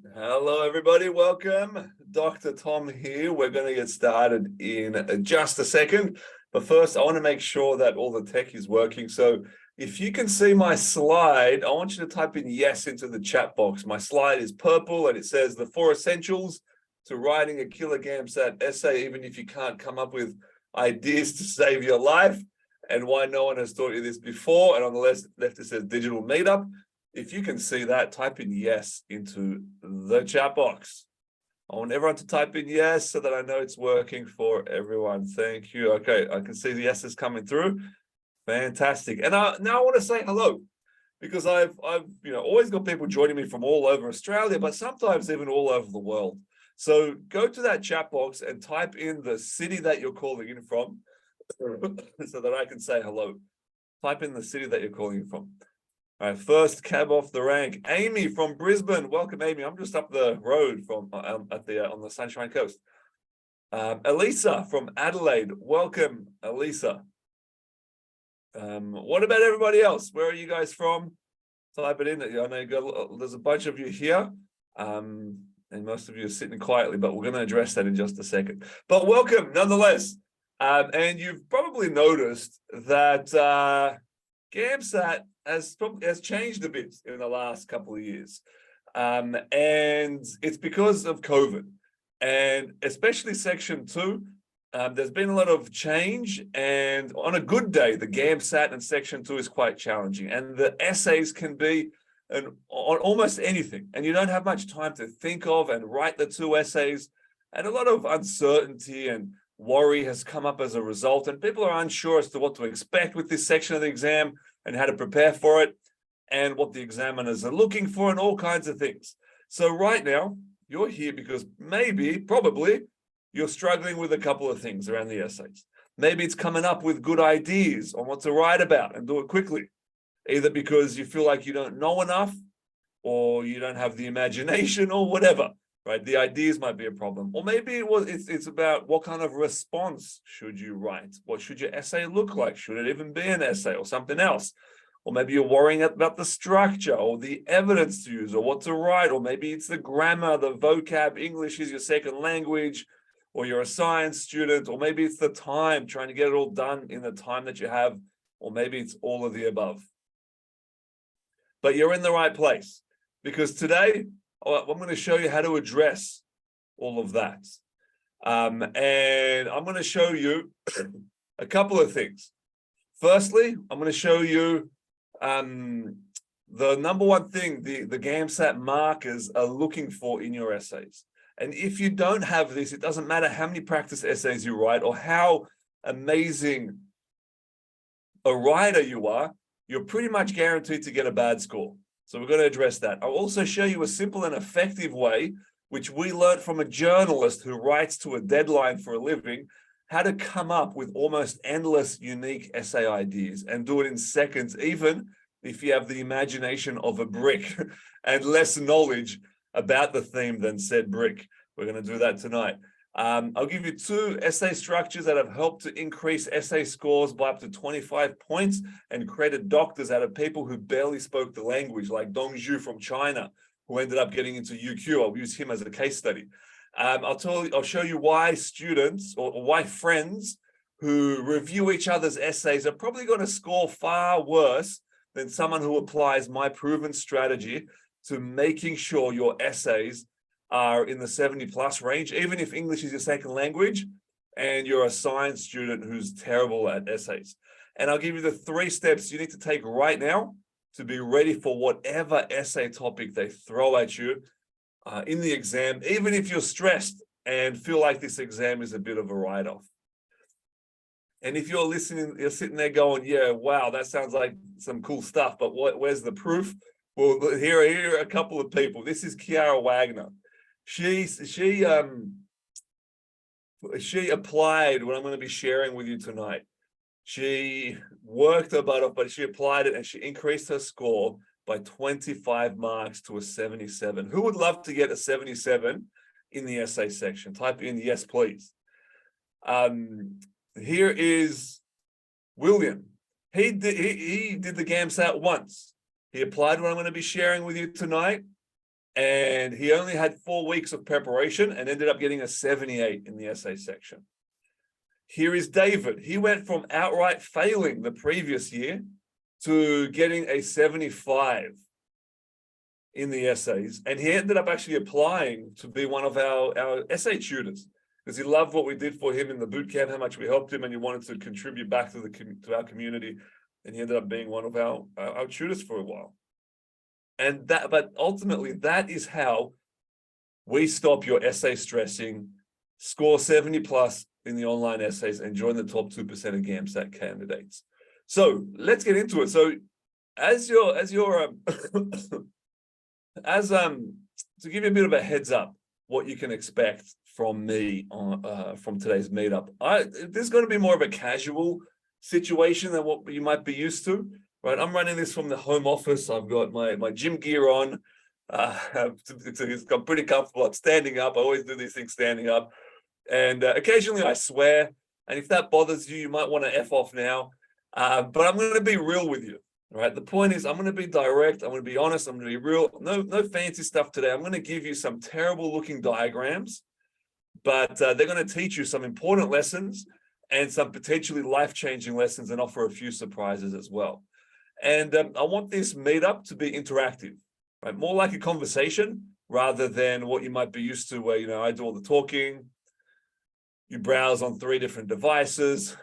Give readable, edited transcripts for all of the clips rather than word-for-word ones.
Hello, everybody. Welcome. Dr. Tom here. We're going to get started in just a second. But first, I want to make sure that all the tech is working. So if you can see my slide, I want you to type in yes into the chat box. My slide is purple and it says the 4 essentials to writing a killer GAMSAT essay, even if you can't come up with ideas to save your life, and why no one has taught you this before. And on the left it says digital meetup. If you can see that, type in yes into the chat box. I want everyone to type in yes so that I know it's working for everyone. Thank you. Okay, I can see the yeses coming through. Fantastic. And now I want to say hello, because I've always got people joining me from all over Australia, but sometimes even all over the world. So go to that chat box and type in the city that you're calling in from so that I can say hello. Type in the city that you're calling in from. All right, first cab off the rank, Amy from Brisbane. Welcome, Amy. I'm just up the road from on the Sunshine Coast. Elisa from Adelaide. Welcome, Elisa. What about everybody else? Where are you guys from? Type it in. I know there's a bunch of you here, and most of you are sitting quietly, but we're going to address that in just a second. But welcome, nonetheless. And you've probably noticed that GAMSAT has changed a bit in the last couple of years. And it's because of COVID. And especially section 2, there's been a lot of change. And on a good day, the GAMSAT and section 2 is quite challenging. And the essays can be on almost anything. And you don't have much time to think of and write the 2 essays. And a lot of uncertainty and worry has come up as a result. And people are unsure as to what to expect with this section of the exam and how to prepare for it and what the examiners are looking for and all kinds of things. So right now, you're here because probably, you're struggling with a couple of things around the essays. Maybe it's coming up with good ideas on what to write about and do it quickly, either because you feel like you don't know enough or you don't have the imagination or whatever, right? The ideas might be a problem. Or maybe it's about what kind of response should you write? What should your essay look like? Should it even be an essay or something else? Or maybe you're worrying about the structure or the evidence to use or what to write. Or maybe it's the grammar, the vocab, English is your second language, or you're a science student, or maybe it's the time, trying to get it all done in the time that you have, or maybe it's all of the above. But you're in the right place, because today I'm going to show you how to address all of that. And I'm going to show you a couple of things. Firstly, I'm going to show you the number one thing the GAMSAT markers are looking for in your essays. And if you don't have this, it doesn't matter how many practice essays you write or how amazing a writer you are, you're pretty much guaranteed to get a bad score. So we're going to address that. I'll also show you a simple and effective way, which we learned from a journalist who writes to a deadline for a living, how to come up with almost endless unique essay ideas and do it in seconds, even if you have the imagination of a brick and less knowledge about the theme than said brick. We're going to do that tonight. I'll give you 2 essay structures that have helped to increase essay scores by up to 25 points and created doctors out of people who barely spoke the language, like Dongzhu from China, who ended up getting into UQ. I'll use him as a case study. I'll show you why students or why friends who review each other's essays are probably going to score far worse than someone who applies my proven strategy to making sure your essays are in the 70+ range, even if English is your second language and you're a science student who's terrible at essays. And I'll give you the 3 steps you need to take right now to be ready for whatever essay topic they throw at you in the exam, even if you're stressed and feel like this exam is a bit of a write-off. And if you're listening, you're sitting there going, yeah, wow, that sounds like some cool stuff, but where's the proof? Well, here are a couple of people. This is Kiara Wagner. She applied what I'm going to be sharing with you tonight. She worked her butt off, but she applied it and she increased her score by 25 marks to a 77. Who would love to get a 77 in the essay section? Type in yes, please. Here is William. He did the GAMSAT once. He applied what I'm going to be sharing with you tonight. And he only had 4 weeks of preparation and ended up getting a 78 in the essay section. Here is David. He went from outright failing the previous year to getting a 75 in the essays. And he ended up actually applying to be one of our essay tutors because he loved what we did for him in the boot camp, how much we helped him, and he wanted to contribute back to our community. And he ended up being one of our tutors for a while. But ultimately, that is how we stop your essay stressing, score 70 plus in the online essays, and join the top 2% of GAMSAT candidates. So let's get into it. So to give you a bit of a heads up, what you can expect from me from today's meetup. This is going to be more of a casual situation than what you might be used to. Right, I'm running this from the home office. I've got my gym gear on. It's got pretty comfortable. I'm standing up. I always do these things standing up. And occasionally I swear. And if that bothers you, you might want to F off now. But I'm going to be real with you. Right. The point is, I'm going to be direct. I'm going to be honest. I'm going to be real. No fancy stuff today. I'm going to give you some terrible looking diagrams, but they're going to teach you some important lessons and some potentially life-changing lessons, and offer a few surprises as well. And I want this meetup to be interactive, right? More like a conversation rather than what you might be used to, where, I do all the talking, you browse on 3 different devices,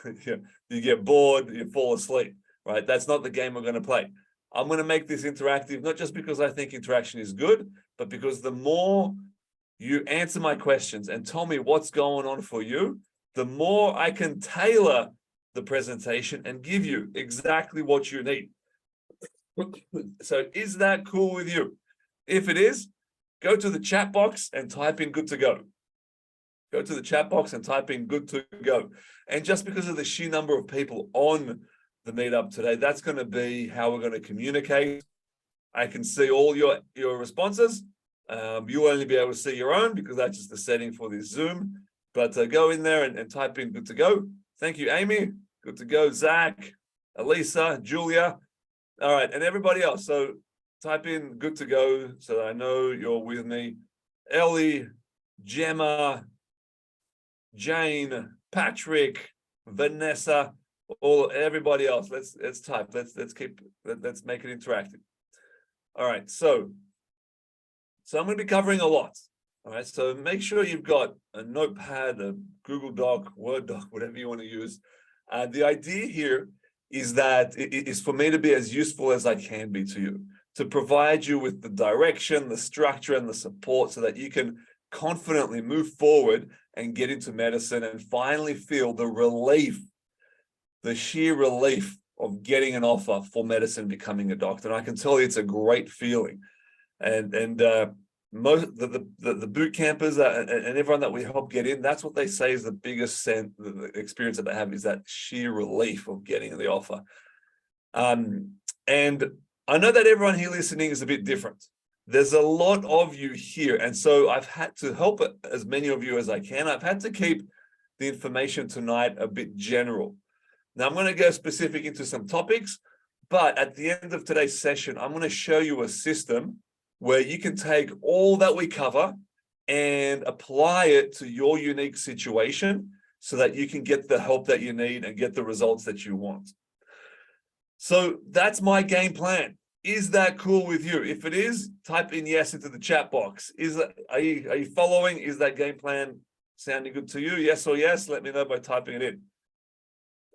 you get bored, you fall asleep, right? That's not the game we're going to play. I'm going to make this interactive, not just because I think interaction is good, but because the more you answer my questions and tell me what's going on for you, the more I can tailor the presentation and give you exactly what you need. So is that cool with you? If it is, go to the chat box and type in good to go. Go to the chat box and type in good to go. And just because of the sheer number of people on the meetup today, that's going to be how we're going to communicate. I can see all your responses. You'll only be able to see your own because that's just the setting for this Zoom. But go in there and type in good to go. Thank you, Amy. Good to go, Zach, Elisa, Julia. All right, and everybody else. So type in good to go so that I know you're with me. Ellie, Gemma, Jane, Patrick, Vanessa, everybody else. Let's type. Let's make it interactive. All right, so I'm going to be covering a lot. All right, so make sure you've got a notepad, a Google Doc, Word doc, whatever you want to use. The idea here is that it is for me to be as useful as I can be to you, to provide you with the direction, the structure, and the support so that you can confidently move forward and get into medicine and finally feel the relief, the sheer relief of getting an offer for medicine, becoming a doctor. And I can tell you it's a great feeling. And most the boot campers and everyone that we help get in, that's what they say is the biggest the experience that they have is that sheer relief of getting the offer. And I know that everyone here listening is a bit different. There's a lot of you here, and so I've had to help as many of you as I can. I've had to keep the information tonight a bit general. Now I'm going to go specific into some topics, but at the end of today's session, I'm going to show you a system where you can take all that we cover and apply it to your unique situation so that you can get the help that you need and get the results that you want. So that's my game plan. Is that cool with you? If it is, type in yes into the chat box. Are you following? Is that game plan sounding good to you? Yes or yes? Let me know by typing it in.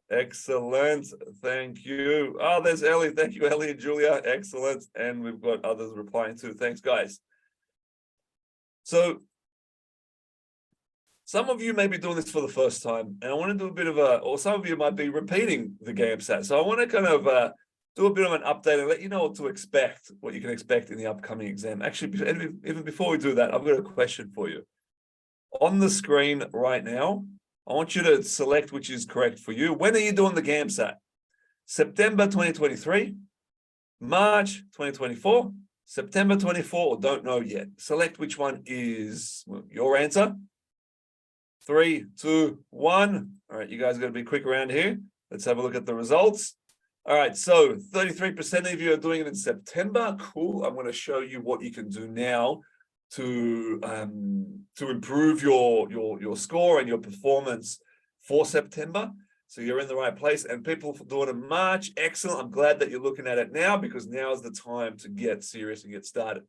Excellent. Thank you. Oh, there's Ellie. Thank you, Ellie and Julia. Excellent. And we've got others replying too. Thanks, guys. So some of you may be doing this for the first time, and I want to do a bit of or some of you might be repeating the GAMSAT. So I want to kind of do a bit of an update and let you know what to expect, what you can expect in the upcoming exam. Actually, even before we do that, I've got a question for you. On the screen right now, I want you to select which is correct for you. When are you doing the GAMSAT? September 2023, March 2024, September 24, or don't know yet. Select which one is your answer. 3, 2, 1. All right, you guys got to be quick around here. Let's have a look at the results. All right, so 33% of you are doing it in September. Cool. I'm going to show you what you can do now to improve your score and your performance for September. So you're in the right place. And people doing it in March, excellent. I'm glad that you're looking at it now, because now is the time to get serious and get started.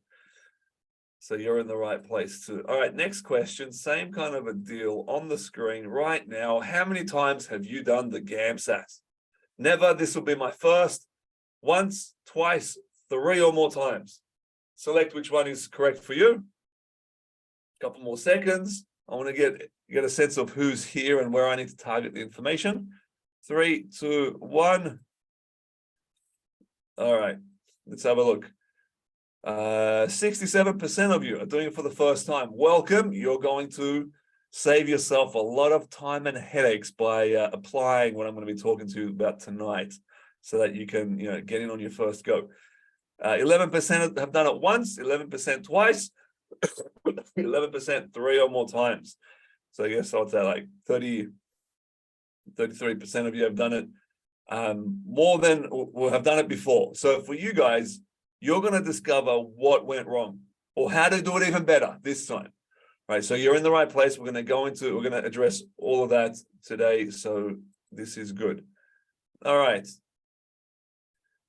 So you're in the right place too. All right, next question. Same kind of a deal on the screen right now. How many times have you done the GAMSAT? Never. This will be my first. Once, twice, 3 or more times. Select which one is correct for you. A couple more seconds. I want to get a sense of who's here and where I need to target the information. 3, 2, 1. All right, let's have a look. 67% of you are doing it for the first time. Welcome. You're going to save yourself a lot of time and headaches by applying what I'm going to be talking to you about tonight, so that you can, get in on your first go. 11% have done it once, 11% twice, 11% 3 or more times. So I guess I'd say like 33% of you have done it more than, or have done it before. So for you guys, you're going to discover what went wrong or how to do it even better this time. Right, so you're in the right place. We're going to address all of that today. So this is good. All right.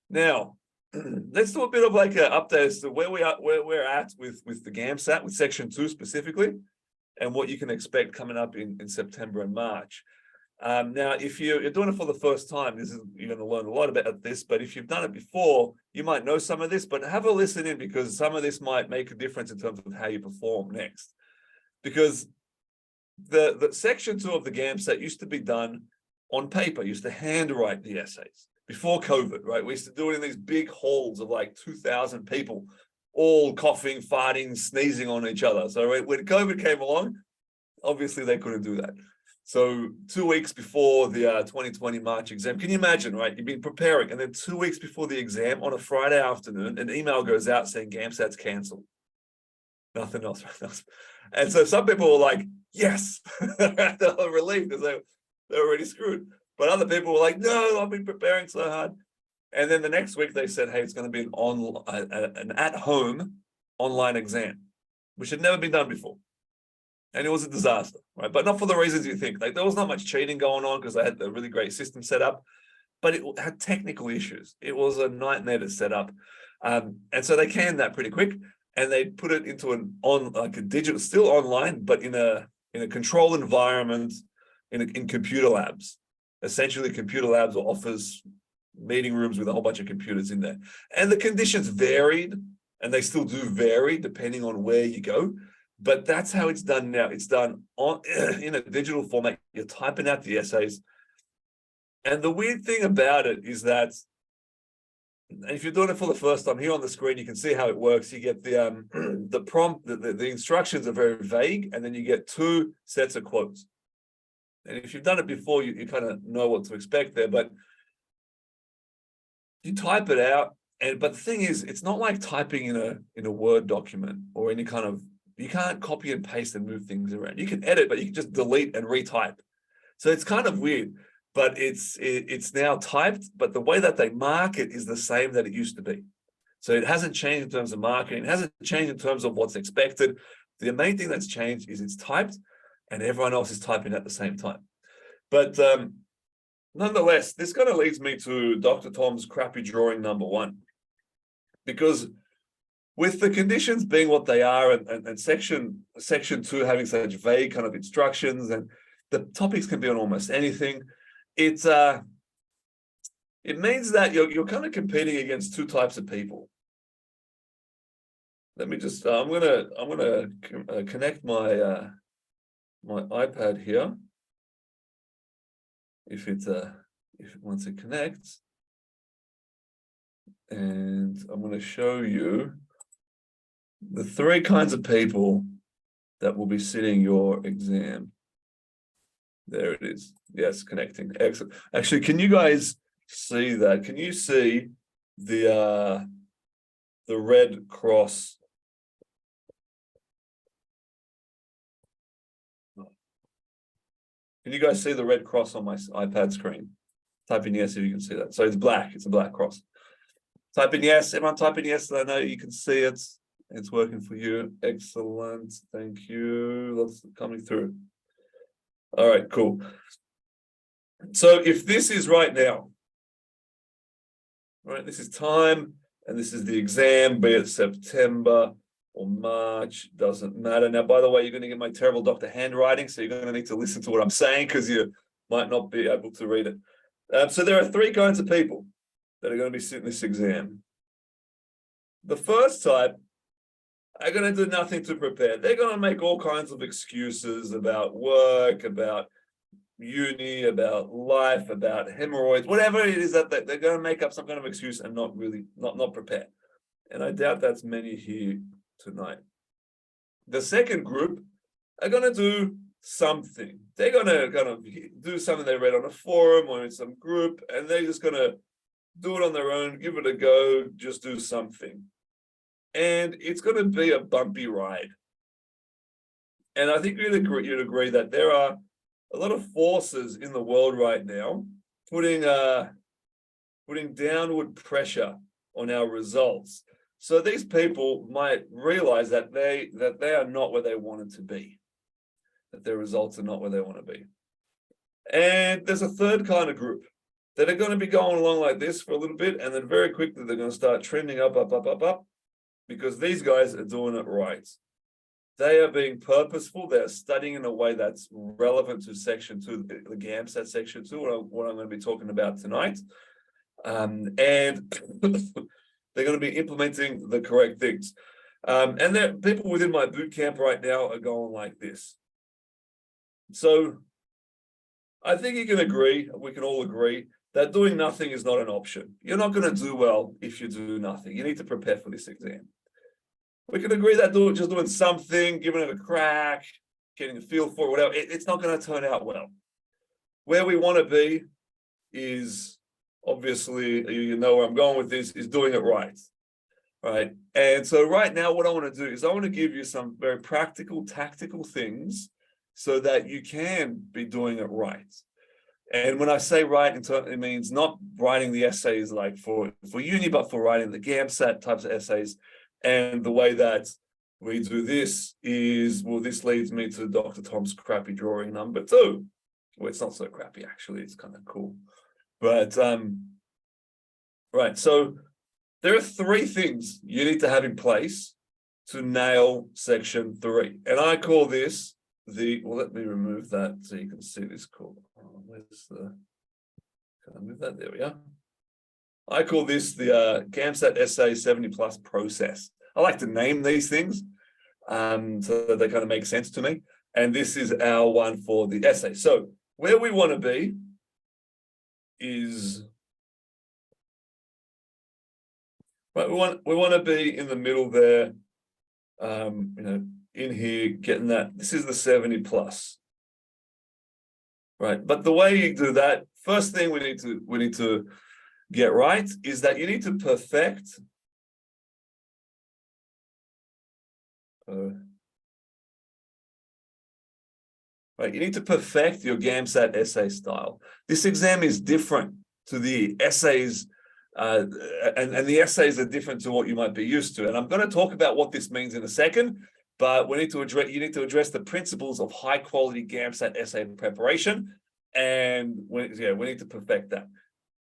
Now, let's do a bit of like an update as to where we're at with the GAMSAT, with section 2 specifically, and what you can expect coming up in September and March. Now, if you're doing it for the first time, you're going to learn a lot about this, but if you've done it before, you might know some of this, but have a listen in, because some of this might make a difference in terms of how you perform next. Because the section 2 of the GAMSAT used to be done on paper, used to handwrite the essays before COVID, right? We used to do it in these big halls of like 2,000 people, all coughing, farting, sneezing on each other. So when COVID came along, obviously they couldn't do that. So 2 weeks before the 2020 March exam, can you imagine, right? You've been preparing, and then 2 weeks before the exam on a Friday afternoon, an email goes out saying GAMSAT's cancelled. Nothing else. And so some people were like, yes, they were relieved because they were already screwed. But other people were like, no, I've been preparing so hard. And then the next week they said, hey, it's going to be an at-home online exam, which had never been done before. And it was a disaster, right? But not for the reasons you think. Like, there was not much cheating going on because they had a really great system set up, but it had technical issues. It was a nightmare to set up. And so they canned that pretty quick, and they put it into a digital, still online, but in a controlled environment in computer labs. Essentially, computer labs or office meeting rooms with a whole bunch of computers in there. And the conditions varied, and they still do vary depending on where you go. But that's how it's done now. It's done in a digital format. You're typing out the essays. And the weird thing about it is that if you're doing it for the first time, here on the screen, you can see how it works. You get the prompt, the instructions are very vague, and then you get 2 sets of quotes. And if you've done it before, you kind of know what to expect there, but you type it out. But the thing is, it's not like typing in a Word document or any kind of, you can't copy and paste and move things around. You can edit, but you can just delete and retype. So it's kind of weird, but it's now typed, but the way that they mark it is the same that it used to be. So it hasn't changed in terms of marketing. It hasn't changed in terms of what's expected. The main thing that's changed is it's typed, and everyone else is typing at the same time. But nonetheless, this kind of leads me to Dr. Tom's crappy drawing number 1. Because with the conditions being what they are, and section 2 having such vague kind of instructions, and the topics can be on almost anything, it means that you're kind of competing against 2 types of people. Let me just I'm gonna connect my my iPad here. If once it connects, and I'm going to show you the 3 kinds of people that will be sitting your exam. There it is. Yes, connecting. Excellent. Actually, can you guys see that? Can you see the red cross? Can you guys see the red cross on my iPad screen? Type in yes if you can see that. So it's black. It's a black cross. Type in yes. Everyone type in yes. I know you can see it. It's working for you. Excellent. Thank you. Lots coming through. All right, cool. So if this is right now, right, this is time, and this is the exam, be it September or March, doesn't matter. Now, by the way, you're going to get my terrible doctor handwriting, so you're going to need to listen to what I'm saying because you might not be able to read it. So there are three kinds of people that are going to be sitting this exam. The first type are going to do nothing to prepare. They're going to make all kinds of excuses about work, about uni, about life, about hemorrhoids, whatever it is that they're going to make up some kind of excuse and not really, not prepare. And I doubt that's many here tonight. The second group are going to do something. They're going to do something they read on a forum or in some group, and they're just going to do it on their own, give it a go, just do something. And it's going to be a bumpy ride. And I think you'd agree that there are a lot of forces in the world right now putting downward pressure on our results. So these people might realize that they are not where they wanted to be, that their results are not where they want to be. And there's a third kind of group that are going to be going along like this for a little bit, and then very quickly they're going to start trending up, because these guys are doing it right. They are being purposeful. They're studying in a way that's relevant to section 2, the GAMSAT section 2, what I'm going to be talking about tonight. And they're going to be implementing the correct things. And there people within my bootcamp right now are going like this. So I think you can agree, we can all agree, that doing nothing is not an option. You're not going to do well if you do nothing. You need to prepare for this exam. We can agree that just doing something, giving it a crack, getting a feel for it, whatever, it's not going to turn out well. Where we want to be is, obviously, you know where I'm going with this, is doing it right. Right. And so right now, what I want to do is I want to give you some very practical, tactical things so that you can be doing it right. And when I say right, it means not writing the essays like for uni, but for writing the GAMSAT types of essays. And the way that we do this is, well, this leads me to Dr. Tom's crappy drawing number 2. Well, it's not so crappy, actually. It's kind of cool. But, right. So there are 3 things you need to have in place to nail section 3. And I call this well, let me remove that so you can see this call. Can I move that? There we are. I call this the GAMSAT Essay 70 Plus process. I like to name these things so that they kind of make sense to me. And this is our one for the essay. So where we want to be is, right, we want to be in the middle there, in here, getting that. This is the 70 plus. Right. But the way you do that, first thing we need to get right is that you need to perfect right, you need to perfect your GAMSAT essay style. This exam is different to the essays, and the essays are different to what you might be used to. And I'm going to talk about what this means in a second, but you need to address the principles of high quality GAMSAT essay preparation, and we need to perfect that.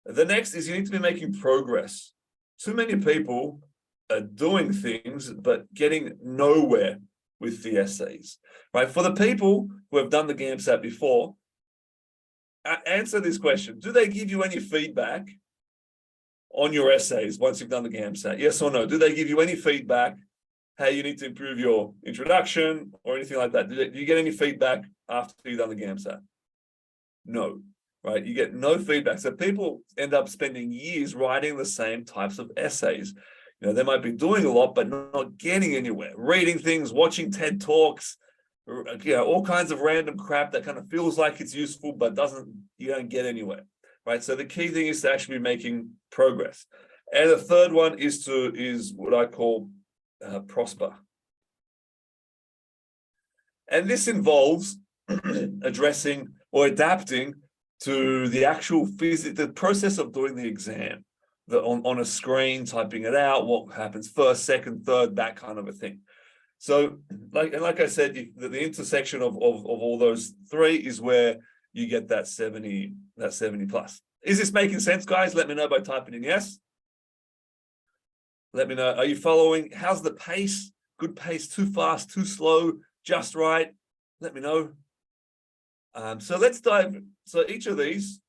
The next is you need to be making progress. Too many people are doing things but getting nowhere with the essays. Right? For the people who have done the GAMSAT before, answer this question: do they give you any feedback on your essays once you've done the GAMSAT? Yes or no? Do they give you any feedback? Hey, you need to improve your introduction or anything like that? Do you get any feedback after you've done the GAMSAT? No, right? You get no feedback. So people end up spending years writing the same types of essays. They might be doing a lot, but not getting anywhere. Reading things, watching TED Talks, all kinds of random crap that kind of feels like it's useful, but you don't get anywhere, right? So the key thing is to actually be making progress. And the third one is what I call prosper. And this involves addressing or adapting to the actual the process of doing the exam, on a screen, typing it out, what happens first, second, third, that kind of a thing. So, like I said, the intersection of all those three is where you get that 70 plus. Is this making sense, guys? Let me know by typing in yes. Let me know. Are you following? How's the pace? Good pace, too fast, too slow, just right? Let me know. So let's dive. So each of these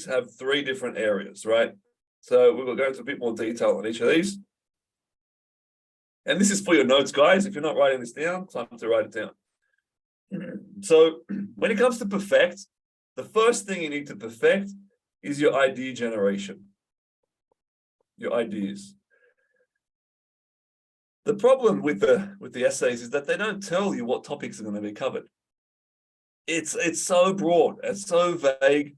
have three different areas, right? So we will go into a bit more detail on each of these. And this is for your notes, guys. If you're not writing this down, time to write it down. So when it comes to perfect, the first thing you need to perfect is your idea generation, your ideas. The problem with the essays is that they don't tell you what topics are going to be covered. It's so broad, it's so vague,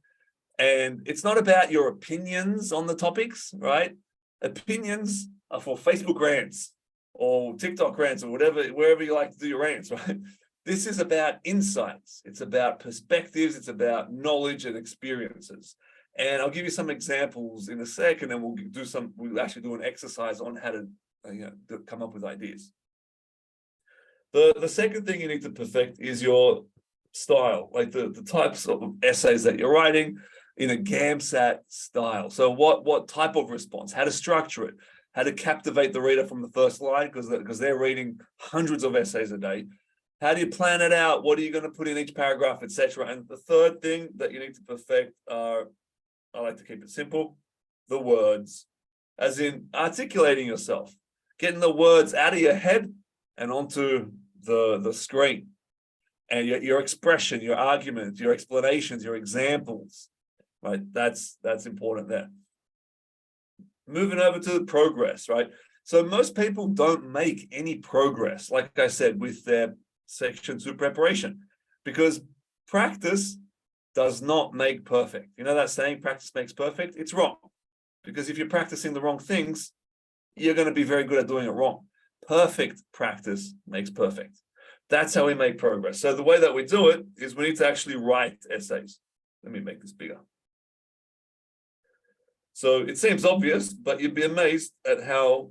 and it's not about your opinions on the topics, right? Opinions are for Facebook rants or TikTok rants or whatever, wherever you like to do your rants, right? This is about insights. It's about perspectives. It's about knowledge and experiences. And I'll give you some examples in a second, and we'll actually do an exercise on how to come up with ideas. The second thing you need to perfect is your style, like the types of essays that you're writing in a GAMSAT style. So what type of response, how to structure it, how to captivate the reader from the first line, because they're reading hundreds of essays a day. How do you plan it out? What are you going to put in each paragraph, etc.? And the third thing that you need to perfect are, I like to keep it simple, the words, as in articulating yourself, getting the words out of your head and onto the screen. And your expression, your argument, your explanations, your examples, right? That's important there. Moving over to the progress, right? So most people don't make any progress, like I said, with their section 2 preparation, because practice does not make perfect. You know that saying, practice makes perfect? It's wrong, because if you're practicing the wrong things, you're going to be very good at doing it wrong. Perfect practice makes perfect. That's how we make progress. So the way that we do it is we need to actually write essays. Let me make this bigger. So it seems obvious, but you'd be amazed at how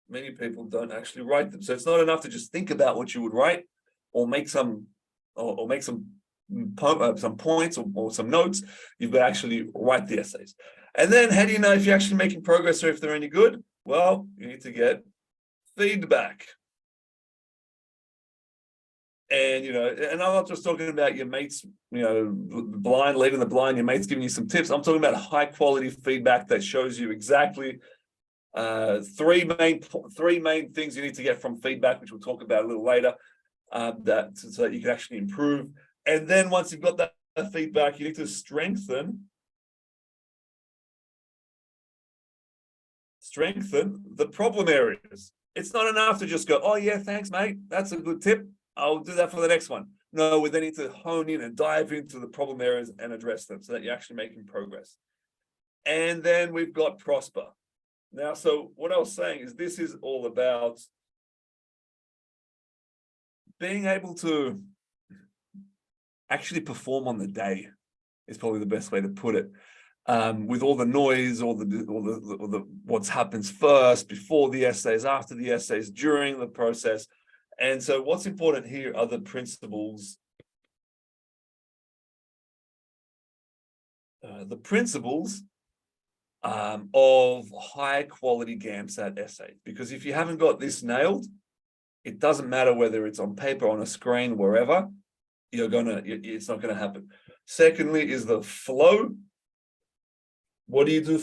many people don't actually write them. So it's not enough to just think about what you would write, or make some points or some notes. You've got to actually write the essays. And then how do you know if you're actually making progress or if they're any good? Well, you need to get feedback. And, and I'm not just talking about your mates, blind, leading the blind, your mates giving you some tips. I'm talking about high quality feedback that shows you exactly three main things you need to get from feedback, which we'll talk about a little later, so that you can actually improve. And then once you've got that feedback, you need to strengthen the problem areas. It's not enough to just go, oh yeah, thanks, mate. That's a good tip. I'll do that for the next one. No, we then need to hone in and dive into the problem areas and address them so that you're actually making progress. And then we've got prosper. Now, so what I was saying is this is all about being able to actually perform on the day, is probably the best way to put it. With all the noise, all the what happens first, before the essays, after the essays, during the process. And so what's important here are the principles. The principles of high quality GAMSAT essays. Because if you haven't got this nailed, it doesn't matter whether it's on paper, on a screen, wherever, it's not gonna happen. Secondly is the flow. What do you do?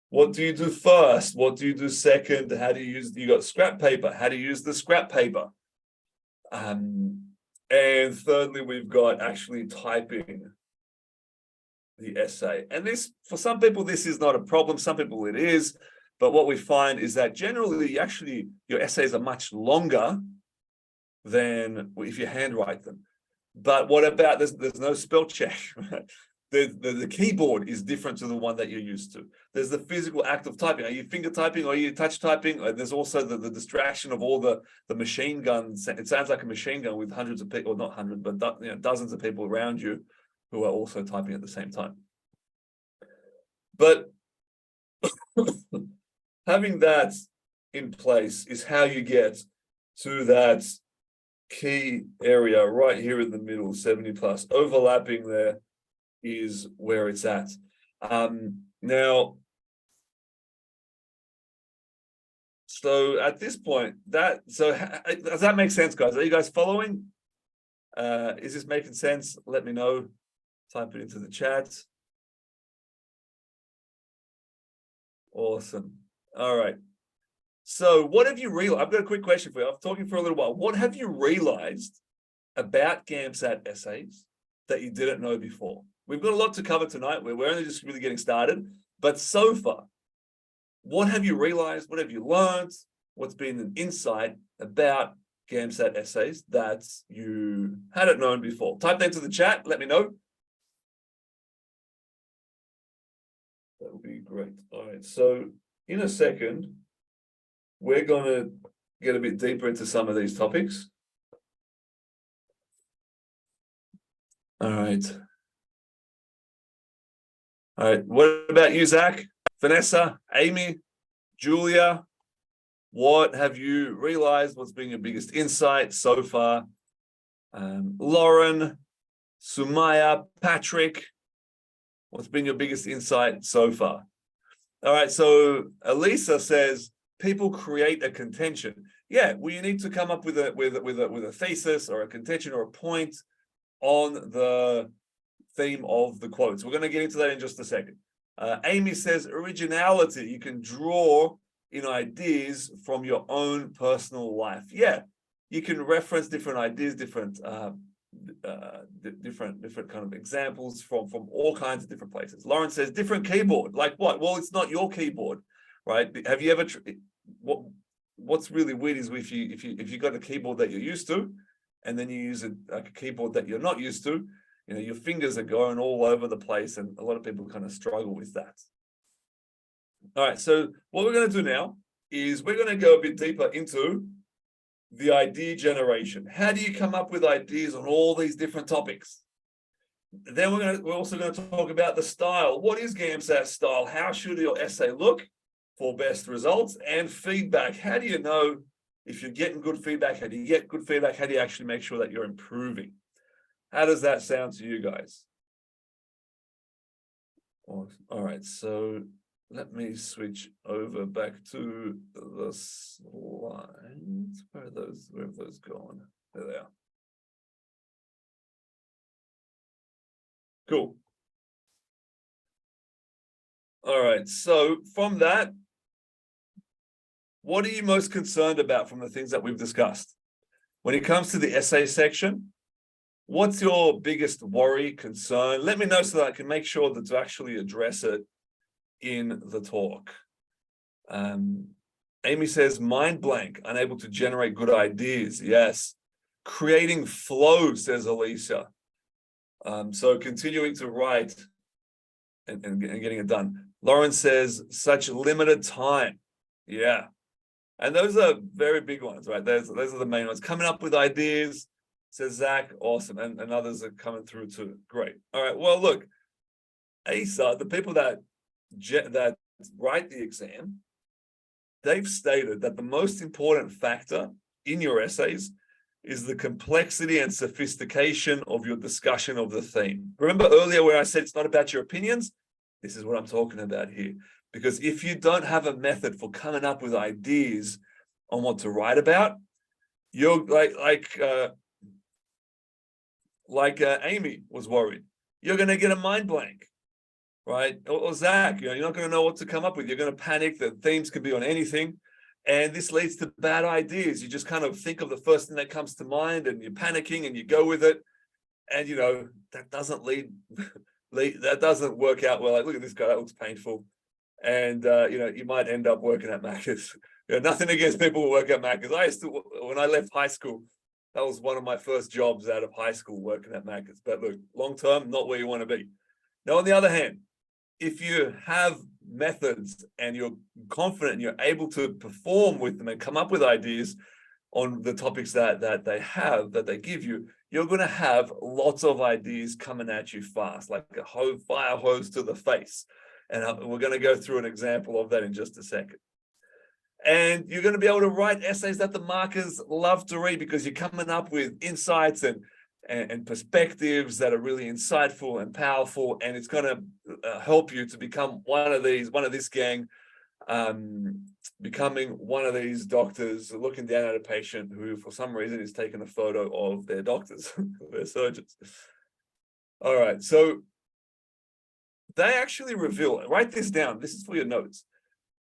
What do you do first? What do you do second? How do you use? You got scrap paper. How do you use the scrap paper? And thirdly, we've got actually typing the essay. And this, for some people, this is not a problem. Some people it is. But what we find is that generally, actually, your essays are much longer than if you handwrite them. But what about there's no spell check? the keyboard is different to the one that you're used to. There's the physical act of typing. Are you finger typing? Are you touch typing? There's also the distraction of all the machine guns. It sounds like a machine gun with hundreds of people, or not hundreds, but dozens of people around you who are also typing at the same time. But having that in place is how you get to that key area right here in the middle, 70 plus. Overlapping there is where it's at. Now, so at this point, does that make sense, guys? Are you guys following? Is this making sense? Let me know. Type it into the chat. Awesome. All right. So what have you realized? I've got a quick question for you. I'm talking for a little while. What have you realized about GAMSAT essays that you didn't know before? We've got a lot to cover tonight. We're only just really getting started. But so far, what have you realized? What have you learned? What's been an insight about GAMSAT essays that you hadn't known before? Type that into the chat. Let me know. That would be great. All right. So in a second, we're going to get a bit deeper into some of these topics. All right. All right. What about you, Zach, Vanessa, Amy, Julia? What have you realized? What's been your biggest insight so far? Lauren, Sumaya, Patrick, what's been your biggest insight so far? All right. So Elisa says, people create a contention. Yeah, well, you need to come up with a thesis or a contention or a point on the theme of the quotes. We're going to get into that in just a second. Amy says originality. You can draw in ideas from your own personal life. Yeah, you can reference different ideas, different kind of examples from all kinds of different places. Lauren says different keyboard. Like what? Well, it's not your keyboard. Right? Have you ever? What's really weird is if you got a keyboard that you're used to, and then you use like a keyboard that you're not used to, your fingers are going all over the place, and a lot of people kind of struggle with that. All right, so what we're going to do now is we're going to go a bit deeper into the idea generation. How do you come up with ideas on all these different topics? Then we're also going to talk about the style. What is GAMSAT style? How should your essay look for best results? And feedback. How do you know if you're getting good feedback? How do you get good feedback? How do you actually make sure that you're improving? How does that sound to you guys? All right, so let me switch over back to the slides. Where have those gone? There they are. Cool. All right, so from that, what are you most concerned about from the things that we've discussed? When it comes to the essay section, what's your biggest worry, concern? Let me know so that I can make sure that to actually address it in the talk. Amy says, mind blank, unable to generate good ideas. Yes. Creating flow, says Alicia. So continuing to write and getting it done. Lauren says, such limited time. Yeah. And those are very big ones, right? Those are the main ones. Coming up with ideas, says Zach, awesome. And others are coming through too. Great. All right. Well, look, ASA, the people that write the exam, they've stated that the most important factor in your essays is the complexity and sophistication of your discussion of the theme. Remember earlier where I said it's not about your opinions? This is what I'm talking about here. Because if you don't have a method for coming up with ideas on what to write about, you're like Amy was worried. You're going to get a mind blank, right? Or Zach, you're not going to know what to come up with. You're going to panic. The themes could be on anything. And this leads to bad ideas. You just kind of think of the first thing that comes to mind and you're panicking and you go with it. And, that doesn't that doesn't work out well. Like, look at this guy, that looks painful. And, you might end up working at Macca's. Nothing against people who work at Macca's. When I left high school, that was one of my first jobs out of high school, working at Macca's. But look, long term, not where you want to be. Now, on the other hand, if you have methods and you're confident and you're able to perform with them and come up with ideas on the topics that they give you, you're going to have lots of ideas coming at you fast, like a fire hose to the face. And we're going to go through an example of that in just a second. And you're going to be able to write essays that the markers love to read because you're coming up with insights and perspectives that are really insightful and powerful. And it's going to help you to become one of this gang, becoming one of these doctors looking down at a patient who, for some reason, is taking a photo of their doctors, their surgeons. All right. So they actually reveal, write this down. This is for your notes.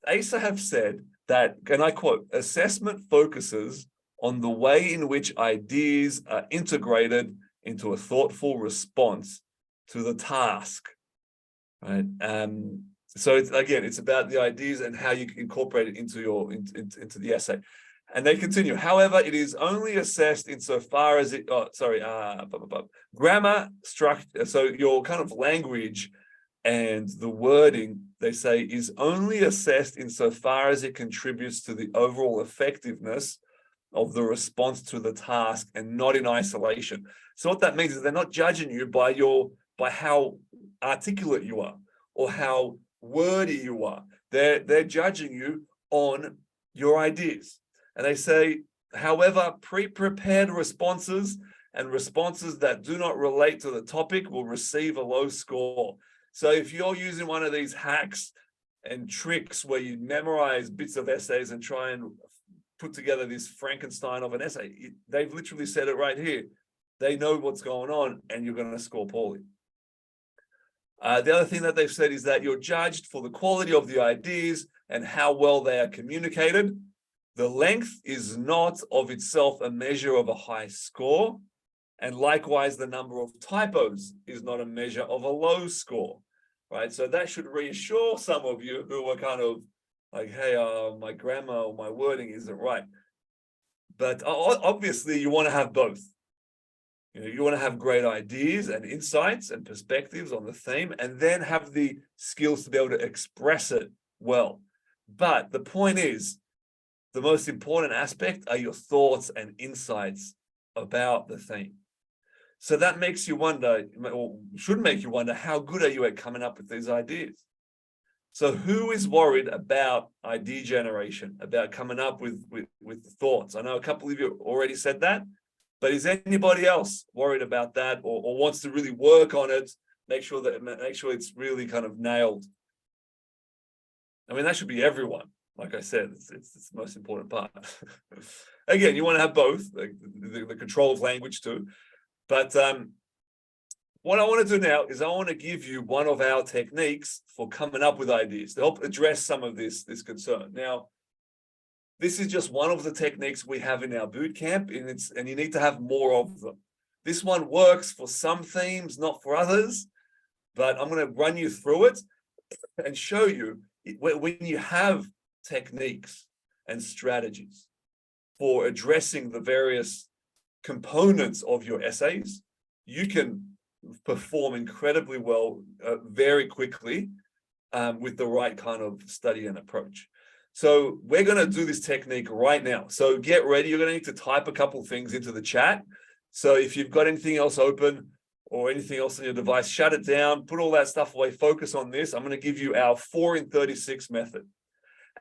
ASA have said that, and I quote, assessment focuses on the way in which ideas are integrated into a thoughtful response to the task, right? So it's about the ideas and how you incorporate it into the essay. And they continue. However, it is only assessed insofar as grammar, structure. So your kind of language and the wording, they say, is only assessed insofar as it contributes to the overall effectiveness of the response to the task and not in isolation. So what that means is they're not judging you by how articulate you are or how wordy you are. They're judging you on your ideas. And they say, however, pre-prepared responses and responses that do not relate to the topic will receive a low score. So if you're using one of these hacks and tricks where you memorize bits of essays and try and put together this Frankenstein of an essay, they've literally said it right here. They know what's going on and you're going to score poorly. The other thing that they've said is that you're judged for the quality of the ideas and how well they are communicated. The length is not of itself a measure of a high score. And likewise, the number of typos is not a measure of a low score, right? So that should reassure some of you who are kind of like, hey, my grammar or my wording isn't right. But obviously, you want to have both. You want to have great ideas and insights and perspectives on the theme, and then have the skills to be able to express it well. But the point is, the most important aspect are your thoughts and insights about the theme. So that makes you wonder, or should make you wonder, how good are you at coming up with these ideas? So who is worried about idea generation, about coming up with thoughts? I know a couple of you already said that, but is anybody else worried about that or wants to really work on it, make sure it's really kind of nailed? I mean, that should be everyone. Like I said, it's the most important part. Again, you want to have both, the control of language too. But what I want to do now is I want to give you one of our techniques for coming up with ideas to help address some of this concern. Now, this is just one of the techniques we have in our bootcamp, and you need to have more of them. This one works for some themes, not for others, but I'm going to run you through it and show you when you have techniques and strategies for addressing the various components of your essays, you can perform incredibly well very quickly with the right kind of study and approach. So we're going to do this technique right now. So get ready. You're going to need to type a couple things into the chat. So if you've got anything else open or anything else on your device, shut it down, put all that stuff away, focus on this. I'm going to give you our 4 in 36 method.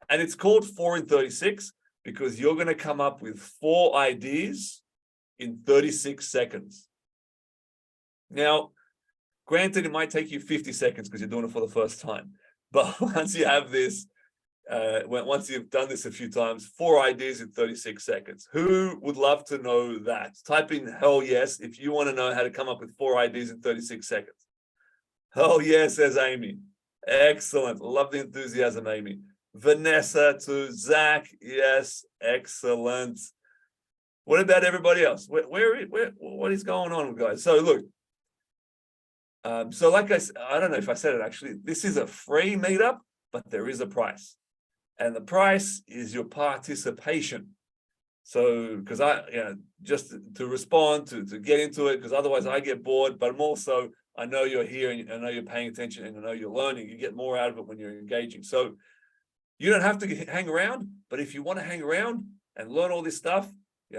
And it's called 4 in 36 because you're going to come up with 4 ideas in 36 seconds. Now, granted, it might take you 50 seconds because you're doing it for the first time. But once you have this, once you've done this a few times, 4 ideas in 36 seconds. Who would love to know that? Type in hell yes if you want to know how to come up with 4 ideas in 36 seconds. Hell yes, says Amy. Excellent. Love the enthusiasm, Amy. Vanessa to Zach. Yes, excellent. What about everybody else? What is going on, guys? So look, so like I don't know if I said it actually, this is a free meetup, but there is a price. And the price is your participation. So, because just to respond, to get into it, because otherwise I get bored, but I'm also I know you're here and I know you're paying attention and I know you're learning. You get more out of it when you're engaging. So you don't have to hang around, but if you want to hang around and learn all this stuff,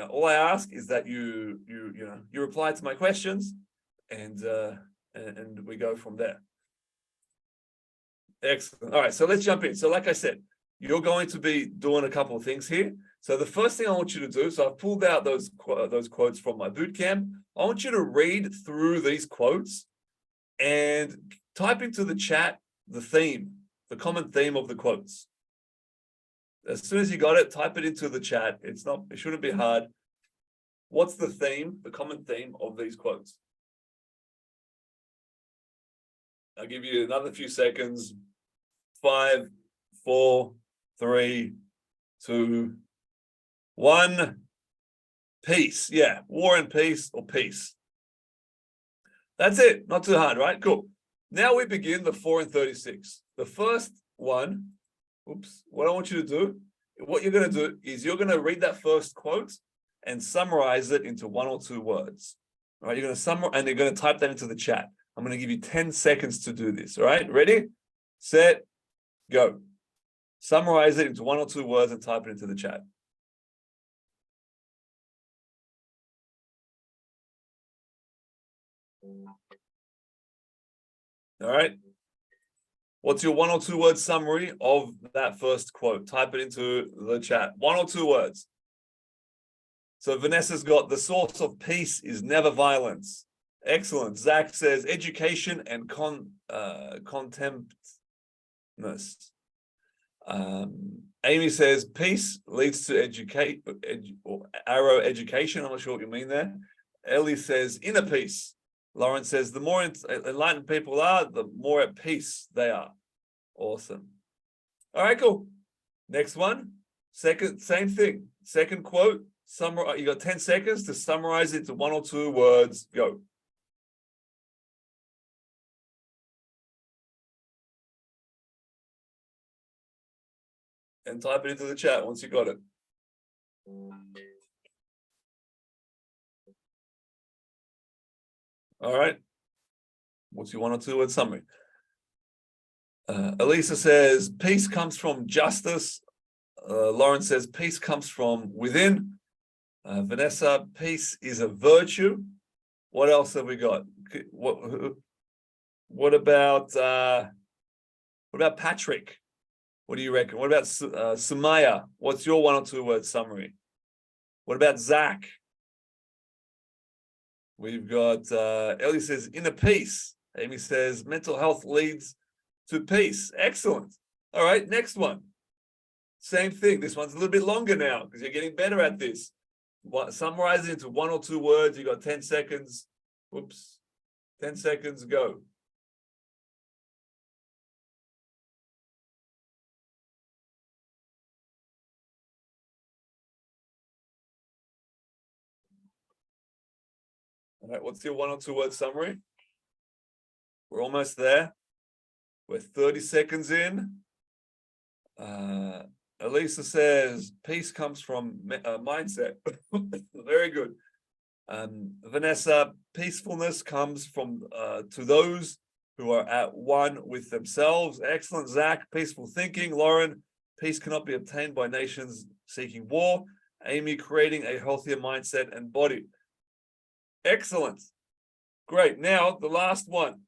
all I ask is that you reply to my questions and we go from there. Excellent. All right, so let's jump in. So like I said, you're going to be doing a couple of things here. So the first thing I want you to do, so I've pulled out those quotes from my bootcamp. I want you to read through these quotes and type into the chat the theme, the common theme of the quotes. As soon as you got it, type it into the chat. It shouldn't be hard. What's the theme, the common theme of these quotes? I'll give you another few seconds. 5, 4, 3, 2, 1. Peace. Yeah, war and peace or peace. That's it. Not too hard, right? Cool. Now we begin the 4 and 36. The first one, what I want you to do, what you're going to do is you're going to read that first quote and summarize it into 1 or 2 words. All right, you're going to summarize and you're going to type that into the chat. I'm going to give you 10 seconds to do this. All right, ready, set, go. Summarize it into 1 or 2 words and type it into the chat. All right. What's your 1 or 2 word summary of that first quote? Type it into the chat. 1 or 2 words. So Vanessa's got, the source of peace is never violence. Excellent. Zach says education and contemptness. Amy says peace leads to arrow education. I'm not sure what you mean there. Ellie says inner peace. Lauren says the more enlightened people are, the more at peace they are. Awesome. All right, cool. Next one. Same thing. Second quote. You got 10 seconds to summarize it to 1 or 2 words. Go. And type it into the chat once you got it. All right. What's your 1 or 2 word summary? Elisa says peace comes from justice. Lauren says peace comes from within. Vanessa, peace is a virtue. What else have we got? What about Patrick? What do you reckon? What about Sumaya? What's your 1 or 2 word summary? What about Zach? We've got Ellie says inner peace. Amy says mental health leads to peace. Excellent. All right, next one. Same thing. This one's a little bit longer now because you're getting better at this. Summarize it into 1 or 2 words. You got 10 seconds. Whoops. 10 seconds, go. All right, what's your 1 or 2 word summary? We're almost there. We're 30 seconds in. Elisa says peace comes from mindset. Very good. Vanessa, peacefulness comes from to those who are at one with themselves. Excellent. Zach, peaceful thinking. Lauren, peace cannot be obtained by nations seeking war. Amy, creating a healthier mindset and body. Excellent. Great. Now the last one.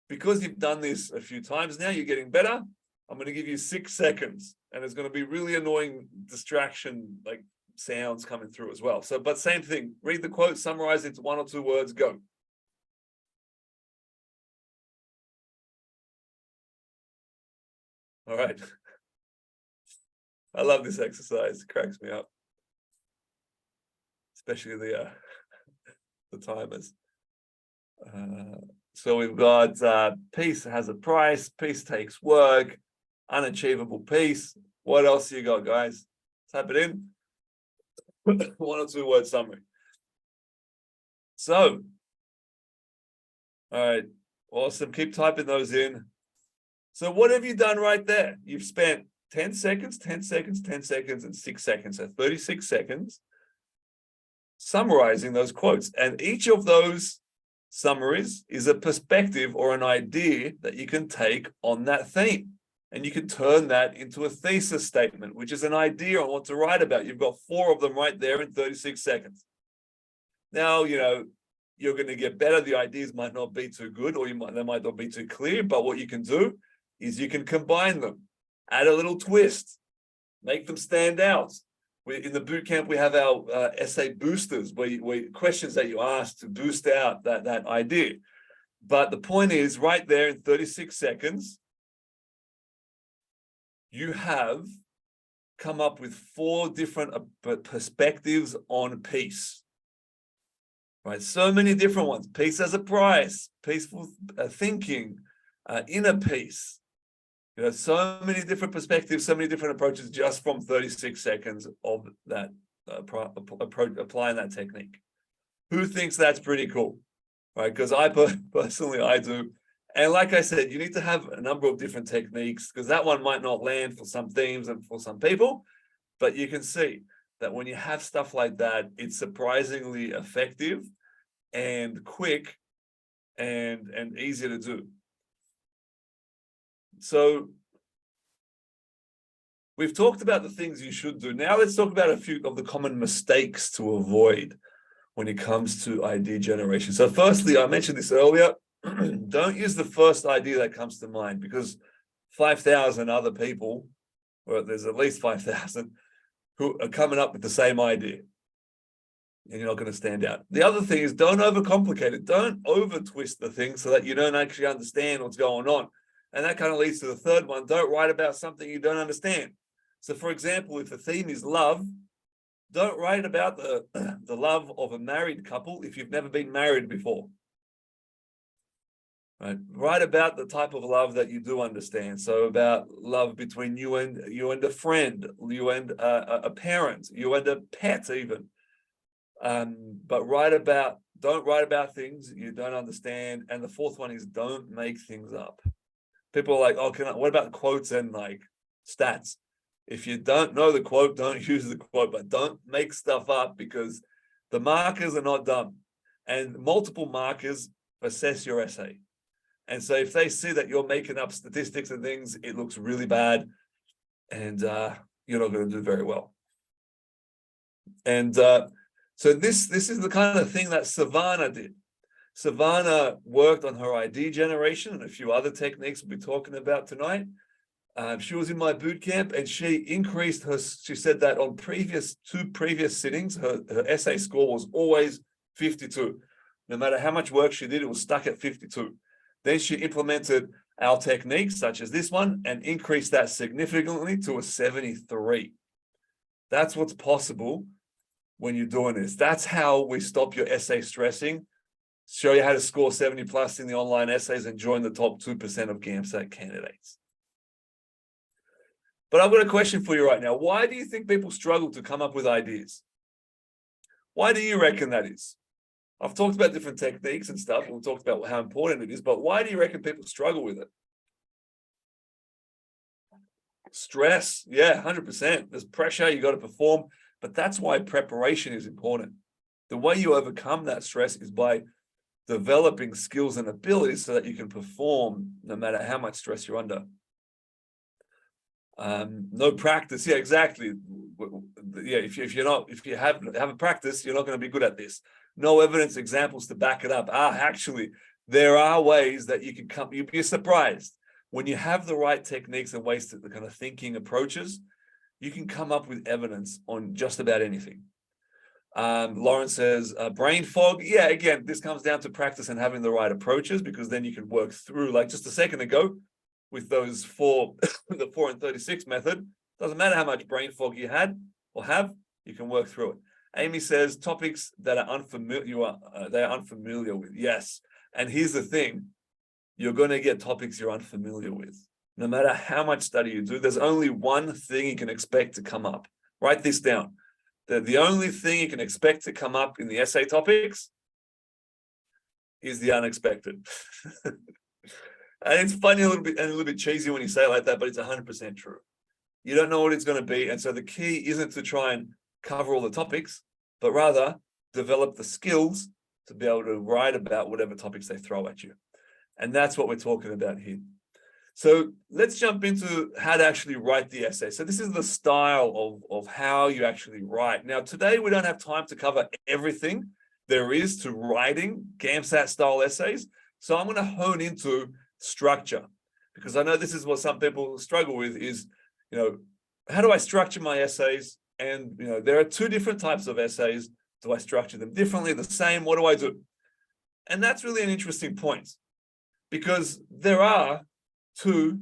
Because you've done this a few times now, you're getting better. I'm going to give you 6 seconds, and it's going to be really annoying distraction, like sounds coming through as well. So, but same thing. Read the quote, summarize it to 1 or 2 words, go. All right. I love this exercise. It cracks me up, especially the timers. So we've got peace has a price, peace takes work, unachievable peace. What else you got, guys? Type it in. 1 or 2 word summary. So, all right, awesome. Keep typing those in. So what have you done right there? You've spent 10 seconds, 10 seconds, 10 seconds, and 6 seconds. So 36 seconds summarizing those quotes. And each of those summaries is a perspective or an idea that you can take on that theme. And you can turn that into a thesis statement, which is an idea on what to write about. You've got 4 of them right there in 36 seconds. Now, you're going to get better. The ideas might not be too good, or they might not be too clear. But what you can do is you can combine them, add a little twist, make them stand out. In the bootcamp, we have our essay boosters, where questions that you ask to boost out that idea. But the point is, right there in 36 seconds, you have come up with 4 different perspectives on peace. Right, so many different ones. Peace as a price, peaceful thinking, inner peace. So many different perspectives, so many different approaches just from 36 seconds of that applying that technique. Who thinks that's pretty cool? Right, because I personally do. And like I said, you need to have a number of different techniques, because that one might not land for some themes and for some people, but you can see that when you have stuff like that, it's surprisingly effective and quick and easy to do. So we've talked about the things you should do. Now let's talk about a few of the common mistakes to avoid when it comes to idea generation. So firstly, I mentioned this earlier, don't use the first idea that comes to mind, because 5,000 other people, or there's at least 5,000, who are coming up with the same idea, and you're not going to stand out. The other thing is, don't overcomplicate it. Don't over twist the thing so that you don't actually understand what's going on. And that kind of leads to the third one. Don't write about something you don't understand. So for example, if the theme is love, don't write about the love of a married couple if you've never been married before. Right. Write about the type of love that you do understand. So about love between you and a friend, you and a parent, you and a pet even. But don't write about things you don't understand. And the fourth one is, don't make things up. People are like, oh, what about quotes and like stats? If you don't know the quote, don't use the quote, but don't make stuff up, because the markers are not dumb, and multiple markers assess your essay. And so if they see that you're making up statistics and things, it looks really bad, and you're not going to do very well. And so this is the kind of thing that Savannah did. Savannah worked on her ID generation and a few other techniques we'll be talking about tonight. She was in my boot camp, and she increased she said that on two previous sittings, her essay score was always 52. No matter how much work she did, it was stuck at 52. Then she implemented our techniques, such as this one, and increased that significantly to a 73. That's what's possible when you're doing this. That's how we stop your essay stressing, show you how to score 70 plus in the online essays, and join the top 2% of GAMSAT candidates. But I've got a question for you right now. Why do you think people struggle to come up with ideas? Why do you reckon that is? I've talked about different techniques and stuff, and we've talked about how important it is, but why do you reckon people struggle with it? Stress, yeah, 100%. There's pressure, you got to perform, but that's why preparation is important. The way you overcome that stress is by developing skills and abilities so that you can perform no matter how much stress you're under. No practice, yeah, exactly. Yeah, if you have a practice, you're not going to be good at this. No evidence, examples to back it up. Actually, there are ways that you can come. You'd be surprised when you have the right techniques and ways to the kind of thinking approaches. You can come up with evidence on just about anything. Lauren says brain fog. Yeah, again, this comes down to practice and having the right approaches, because then you can work through, like just a second ago, with those the 4 and 36 method. Doesn't matter how much brain fog you had or have, you can work through it. Amy says topics that are unfamiliar with. Yes. And here's the thing, you're going to get topics you're unfamiliar with. No matter how much study you do, there's only one thing you can expect to come up. Write this down. The only thing you can expect to come up in the essay topics is the unexpected. And it's funny a little bit cheesy when you say it like that, but it's 100% true. You don't know what it's going to be. And so the key isn't to try and cover all the topics, but rather develop the skills to be able to write about whatever topics they throw at you. And that's what we're talking about here. So let's jump into how to actually write the essay. So this is the style of how you actually write. Now, today we don't have time to cover everything there is to writing GAMSAT style essays. So I'm going to hone into structure, because I know this is what some people struggle with is, how do I structure my essays? And, there are two different types of essays. Do I structure them differently, the same? What do I do? And that's really an interesting point, because there are two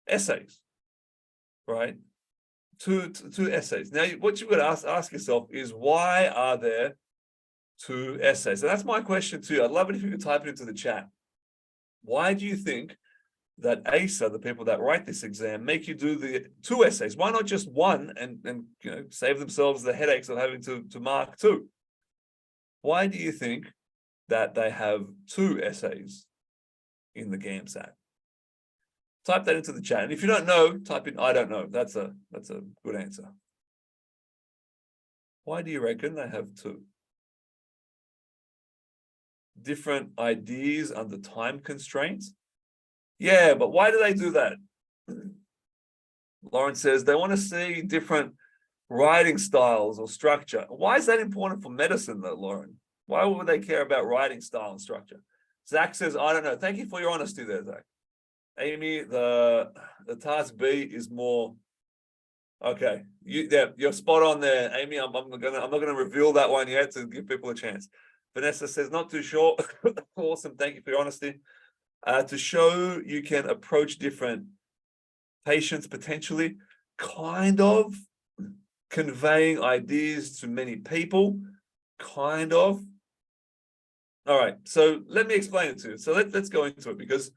essays, right? Two essays. Now, what you've got to ask yourself is, why are there two essays? And that's my question to you. I'd love it if you could type it into the chat. Why do you think that ASA, the people that write this exam, make you do the two essays? Why not just one and save themselves the headaches of having to mark two? Why do you think that they have two essays in the GAMSAT? Type that into the chat. And if you don't know, type in, I don't know. That's a good answer. Why do you reckon they have two? Different ideas under time constraints? Yeah, but why do they do that? Lauren says they want to see different writing styles or structure. Why is that important for medicine though, Lauren? Why would they care about writing style and structure? Zach says, I don't know. Thank you for your honesty there, Zach. Amy, the task B is more okay. You're spot on there, Amy. I'm not gonna reveal that one yet to give people a chance. Vanessa says, not too sure. Awesome. Thank you for your honesty. To show you can approach different patients potentially, kind of conveying ideas to many people, kind of. All right, so let me explain it to you. So let's go into it, because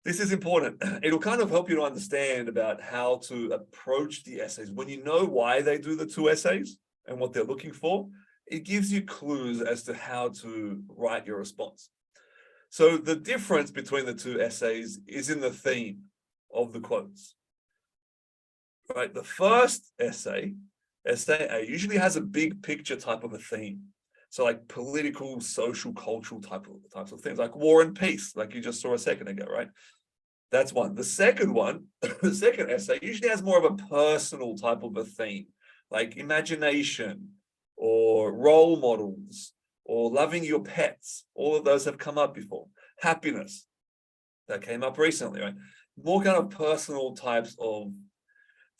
this is important. It'll kind of help you to understand about how to approach the essays. When you know why they do the two essays and what they're looking for, it gives you clues as to how to write your response. So the difference between the two essays is in the theme of the quotes. Right? The first essay A, usually has a big picture type of a theme. So like political, social, cultural types of things, like war and peace, like you just saw a second ago, right? That's one. The second one, the second essay usually has more of a personal type of a theme, like imagination or role models or loving your pets. All of those have come up before. Happiness, that came up recently, right? More kind of personal types of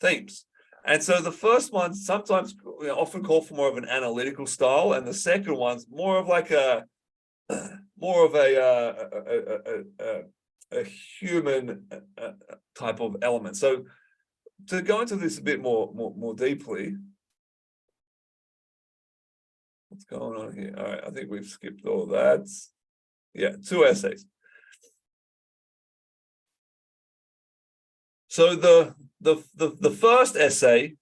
themes. And so the first one sometimes often call for more of an analytical style, and the second one's more of like a human type of element. So to go into this a bit more deeply, what's going on here? All right, I think we've skipped all that. Yeah, two essays. So the first essay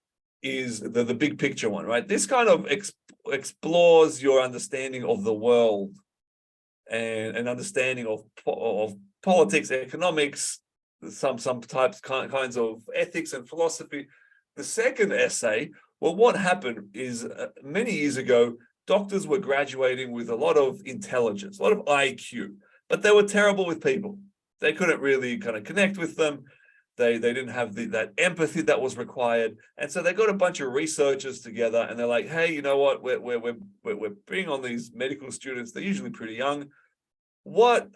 is the big picture one, right? This kind of explores your understanding of the world and an understanding of politics, economics, some kinds of ethics and philosophy. The second essay, well, what happened is many years ago, doctors were graduating with a lot of intelligence, a lot of IQ, but they were terrible with people. They couldn't really kind of connect with them. They didn't have that empathy that was required. And so they got a bunch of researchers together and they're like, hey, you know what? We're bringing on these medical students. They're usually pretty young.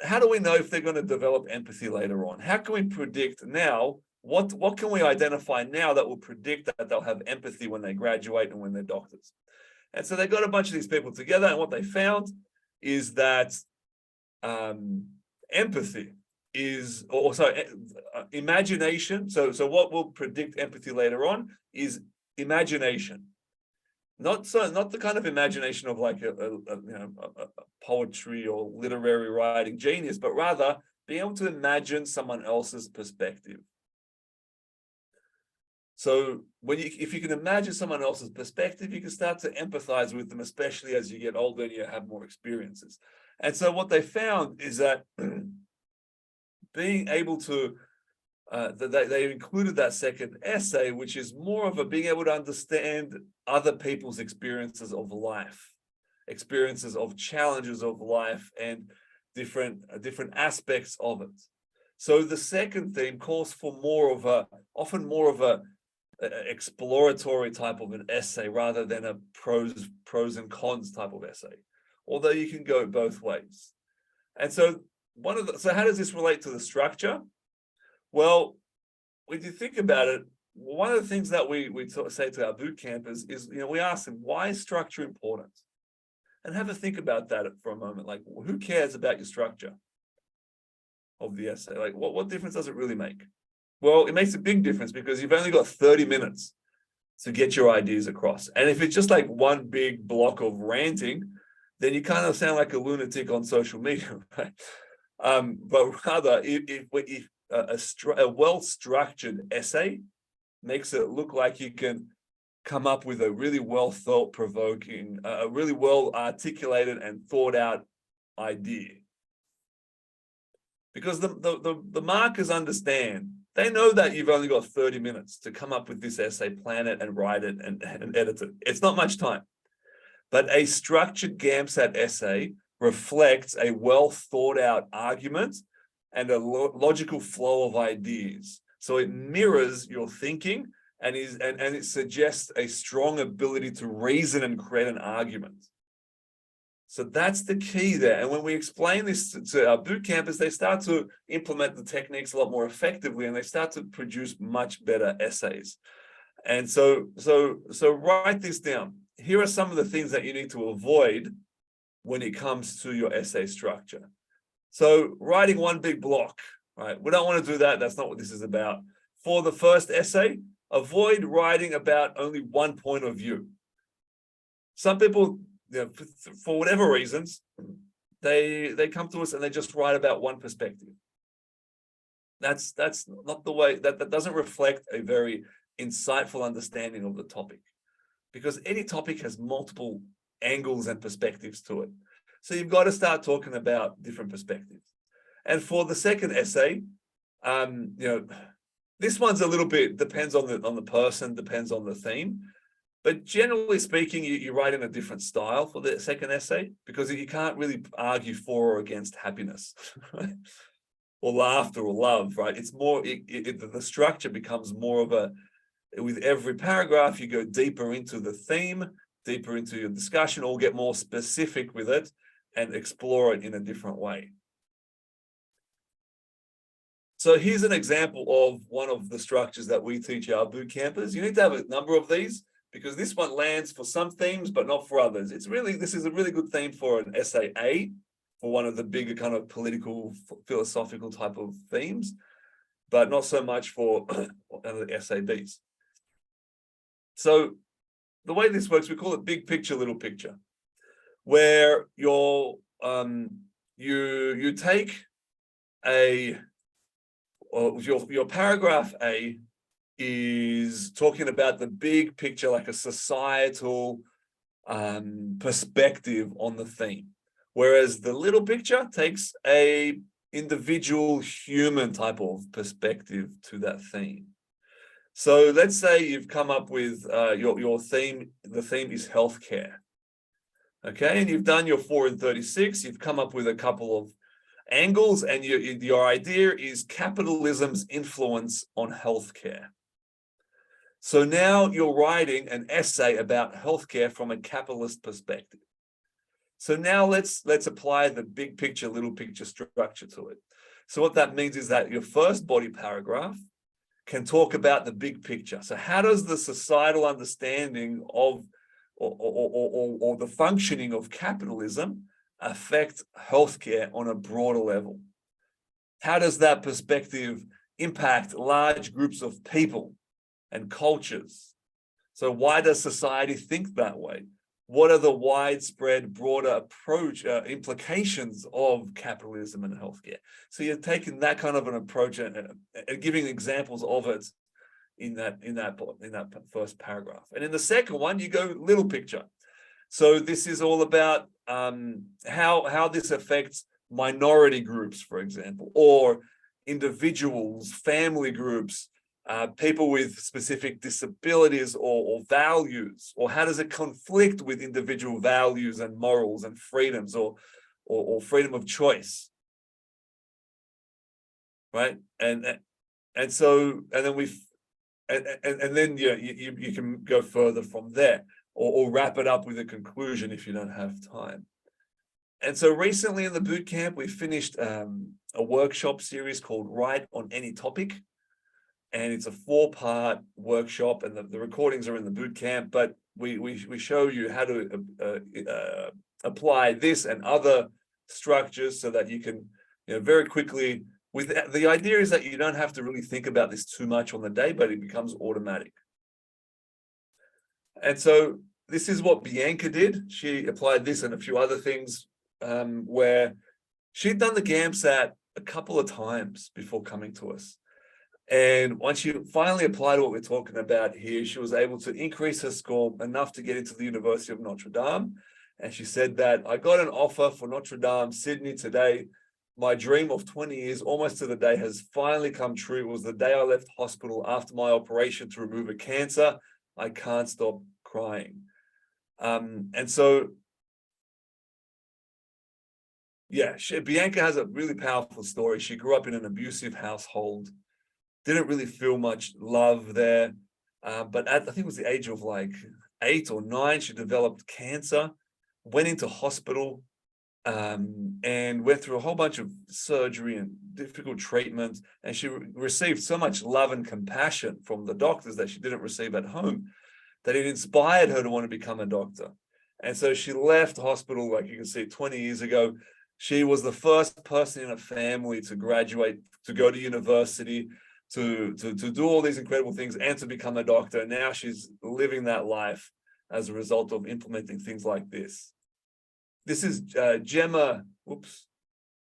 How do we know if they're going to develop empathy later on? How can we predict now? What can we identify now that will predict that they'll have empathy when they graduate and when they're doctors? And so they got a bunch of these people together, and what they found is that empathy is, imagination. So what will predict empathy later on is imagination. Not the kind of imagination of like a poetry or literary writing genius, but rather being able to imagine someone else's perspective. So if you can imagine someone else's perspective, you can start to empathize with them, especially as you get older and you have more experiences. And so what they found is that being able to, they included that second essay, which is more of a being able to understand other people's experiences of life experiences of challenges of life and different aspects of it. So the second theme calls for often more of a exploratory type of an essay rather than a pros and cons type of essay, although you can go both ways. And so so how does this relate to the structure? Well, when you think about it, one of the things that we say to our boot campers is, we ask them, why is structure important? And have a think about that for a moment. Like, who cares about your structure of the essay? Like, what difference does it really make? Well, it makes a big difference because you've only got 30 minutes to get your ideas across. And if it's just like one big block of ranting, then you kind of sound like a lunatic on social media, right? But rather, if a well-structured essay makes it look like you can come up with a really well thought-provoking, a really well articulated and thought out idea. Because the markers understand, they know that you've only got 30 minutes to come up with this essay, plan it and write it and edit it. It's not much time. But a structured GAMSAT essay reflects a well thought out argument and a logical flow of ideas. So it mirrors your thinking and it suggests a strong ability to reason and create an argument. So that's the key there. And when we explain this to our boot campers, they start to implement the techniques a lot more effectively and they start to produce much better essays. And so write this down. Here are some of the things that you need to avoid when it comes to your essay structure. So writing one big block, right? We don't want to do that. That's not what this is about. For the first essay, avoid writing about only one point of view. Some people, for whatever reasons, they come to us and they just write about one perspective. That's not the way, that doesn't reflect a very insightful understanding of the topic, because any topic has multiple angles and perspectives to it. So you've got to start talking about different perspectives. And for the second essay, this one's a little bit, depends on the person, depends on the theme. But generally speaking, you write in a different style for the second essay because you can't really argue for or against happiness, right? Or laughter or love, right? It's more, the structure becomes more of a, with every paragraph, you go deeper into the theme, deeper into your discussion, or get more specific with it and explore it in a different way. So here's an example of one of the structures that we teach our boot campers. You need to have a number of these because this one lands for some themes, but not for others. This is a really good theme for an essay A, for one of the bigger kind of political, philosophical type of themes, but not so much for other essay Bs. So the way this works, we call it big picture, little picture, where you take your paragraph A is talking about the big picture, like a societal perspective on the theme, whereas the little picture takes a individual human type of perspective to that theme. So let's say you've come up with your theme. The theme is healthcare. Okay, and you've done your 4 and 36. You've come up with a couple of angles, and your idea is capitalism's influence on healthcare. So now you're writing an essay about healthcare from a capitalist perspective. So now let's apply the big picture, little picture structure to it. So what that means is that your first body paragraph can talk about the big picture. So how does the societal understanding of or the functioning of capitalism affect healthcare on a broader level? How does that perspective impact large groups of people and cultures? So why does society think that way? What are the widespread, broader approach implications of capitalism and healthcare? So you're taking that kind of an approach and giving examples of it in that first paragraph. And in the second one, you go little picture. So this is all about how this affects minority groups, for example, or individuals, family groups, people with specific disabilities or values, or how does it conflict with individual values and morals and freedoms or freedom of choice, right? And so then then you can go further from there, or wrap it up with a conclusion if you don't have time. And so recently in the boot camp, we finished a workshop series called Write on Any Topic. And it's a 4-part workshop, and the recordings are in the boot camp, but we show you how to apply this and other structures so that you can, very quickly, the idea is that you don't have to really think about this too much on the day, but it becomes automatic. And so this is what Bianca did. She applied this and a few other things, where she'd done the GAMSAT a couple of times before coming to us. And once she finally applied what we're talking about here, she was able to increase her score enough to get into the University of Notre Dame. And she said that, I got an offer for Notre Dame, Sydney today. My dream of 20 years, almost to the day, has finally come true. It was the day I left hospital after my operation to remove a cancer. I can't stop crying. And so, yeah, Bianca has a really powerful story. She grew up in an abusive household. Didn't really feel much love there. But at, I think it was the age of like 8 or 9, she developed cancer, went into hospital, and went through a whole bunch of surgery and difficult treatment. And she received so much love and compassion from the doctors that she didn't receive at home, that it inspired her to want to become a doctor. And so she left hospital, like you can see, 20 years ago. She was the first person in a family to graduate, to go to university, to do all these incredible things and to become a doctor. Now she's living that life as a result of implementing things like this. This is Gemma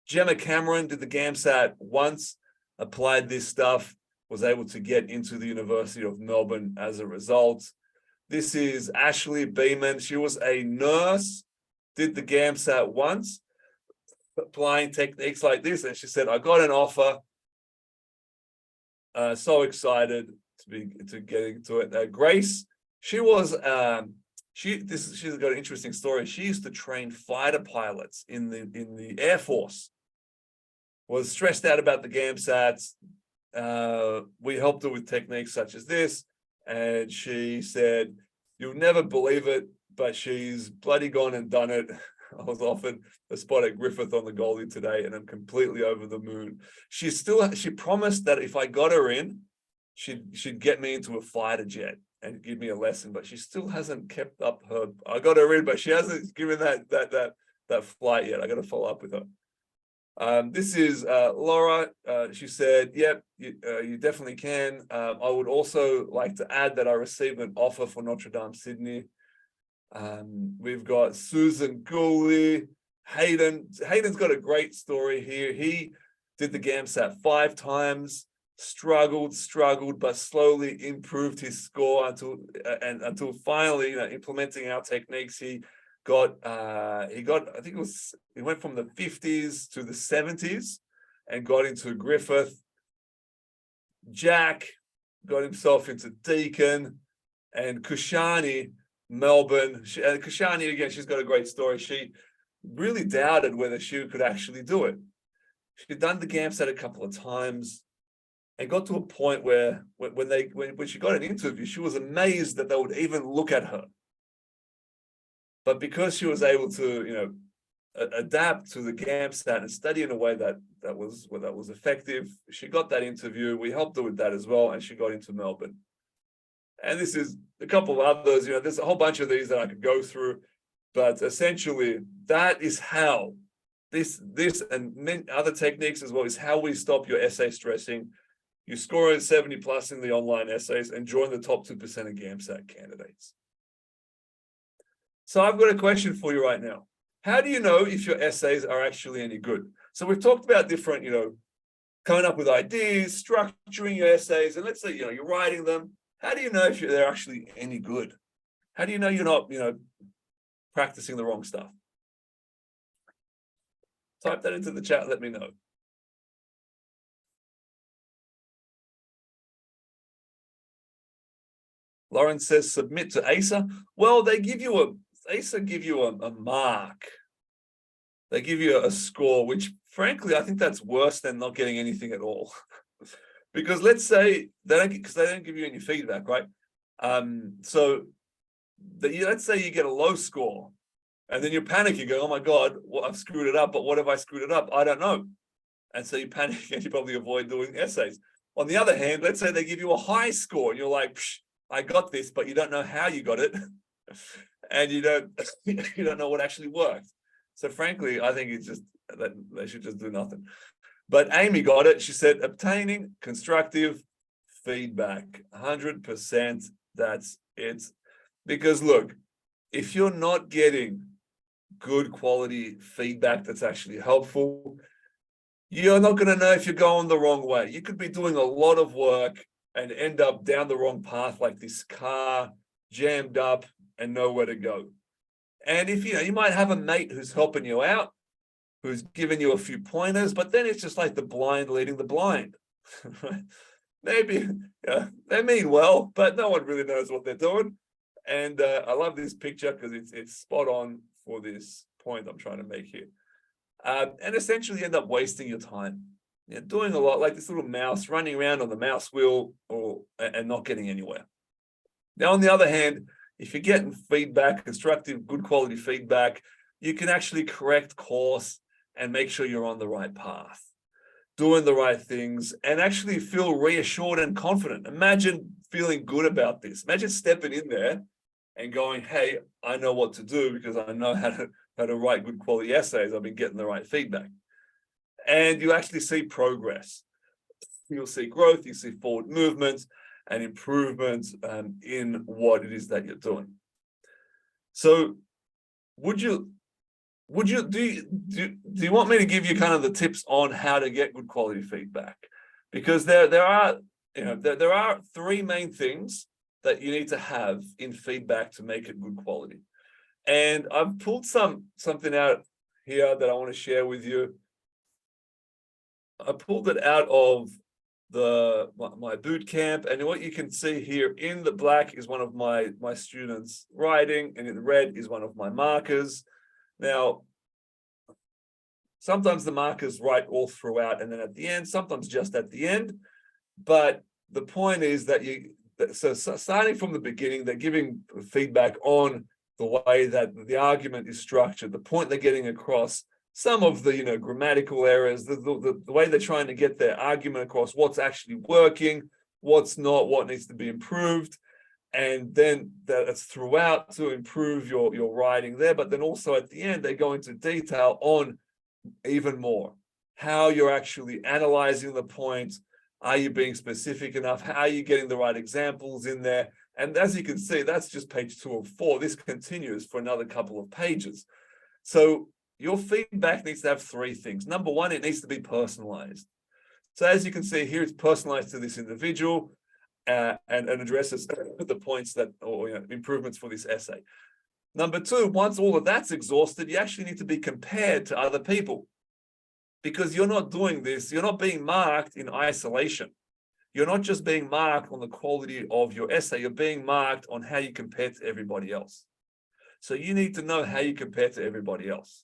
Cameron, did the GAMSAT once, applied this stuff, was able to get into the University of Melbourne as a result. This is Ashley Beaman. She was a nurse, did the GAMSAT once, applying techniques like this, and she said, I got an offer. So excited to get into it. Grace, she was she's got an interesting story. She used to train fighter pilots in the Air Force. Was stressed out about the GAMSATs. We helped her with techniques such as this, and she said, "You'll never believe it, but she's bloody gone and done it." I was offered a spot at Griffith on the Goldie today, and I'm completely over the moon. She promised that if I got her in, she'd get me into a fighter jet and give me a lesson, but she still hasn't kept up her. I got her in, but she hasn't given that flight yet. I got to follow up with her. This is Laura. She said, "Yep, you definitely can." I would also like to add that I received an offer for Notre Dame, Sydney. We've got Susan Cooley, Hayden's got a great story here. He did the GAMSAT 5 times, struggled, but slowly improved his score until finally, implementing our techniques, he got, I think he went from the 50s to the 70s and got into Griffith. Jack got himself into Deakin, and Kashani, Melbourne. Kashani, again, she's got a great story. She really doubted whether she could actually do it. She'd done the GAMSAT a couple of times and got to a point where when she got an interview, she was amazed that they would even look at her. But because she was able to, adapt to the GAMSAT and study in a way that was effective, she got that interview. We helped her with that as well, and she got into Melbourne. And this is a couple of others, there's a whole bunch of these that I could go through, but essentially that is how this and many other techniques as well is how we stop your essay stressing. You score a 70 plus in the online essays and join the top 2% of GAMSAT candidates. So I've got a question for you right now. How do you know if your essays are actually any good? So we've talked about different, coming up with ideas, structuring your essays, and let's say, you're writing them. How do you know if they're actually any good? How do you know you're not, practicing the wrong stuff? Type that into the chat, let me know. Lauren says, submit to ASA. Well, ASA give you a mark. They give you a score, which frankly, I think that's worse than not getting anything at all. Because let's say they don't give you any feedback, right? So let's say you get a low score and then you're panicking, going, oh my God, well, I've screwed it up, but what if I screwed it up? I don't know. And so you panic and you probably avoid doing essays. On the other hand, let's say they give you a high score and you're like, I got this, but you don't know how you got it. And you don't know what actually worked. So frankly, I think it's just that they should just do nothing. But Amy got it. She said, obtaining constructive feedback, 100%. That's it. Because look, if you're not getting good quality feedback that's actually helpful, you're not going to know if you're going the wrong way. You could be doing a lot of work and end up down the wrong path, like this car, jammed up and nowhere to go. And if you might have a mate who's helping you out, who's giving you a few pointers, but then it's just like the blind leading the blind. Maybe they mean well, but no one really knows what they're doing. And I love this picture because it's spot on for this point I'm trying to make here. And essentially you end up wasting your time. You're doing a lot like this little mouse running around on the mouse wheel and not getting anywhere. Now, on the other hand, if you're getting feedback, constructive, good quality feedback, you can actually correct course and make sure you're on the right path, doing the right things, and actually feel reassured and confident. Imagine feeling good about this. Imagine stepping in there and going, hey, I know what to do because I know how to write good quality essays. I've been getting the right feedback. And you actually see progress. You'll see growth, you see forward movement and improvement in what it is that you're doing. So do you want me to give you kind of the tips on how to get good quality feedback? Because there are three main things that you need to have in feedback to make it good quality. And I've pulled something out here that I want to share with you. I pulled it out of my boot camp, and what you can see here in the black is one of my students writing, and in the red is one of my markers. Now, sometimes the markers write all throughout and then at the end, sometimes just at the end. But the point is that so starting from the beginning, they're giving feedback on the way that the argument is structured, the point they're getting across, some of the grammatical errors, the way they're trying to get their argument across, what's actually working, what's not, what needs to be improved. And then that's throughout to improve your writing there. But then also at the end, they go into detail on even more, how you're actually analyzing the point. Are you being specific enough? How are you getting the right examples in there? And as you can see, that's just page 2 of 4. This continues for another couple of pages. So your feedback needs to have 3 things. Number 1, it needs to be personalized. So as you can see here, it's personalized to this individual and addresses the points that or improvements for this essay. Number 2, once all of that's exhausted, you actually need to be compared to other people, because you're not doing this. You're not being marked in isolation. You're not just being marked on the quality of your essay. You're being marked on how you compare to everybody else. So you need to know how you compare to everybody else.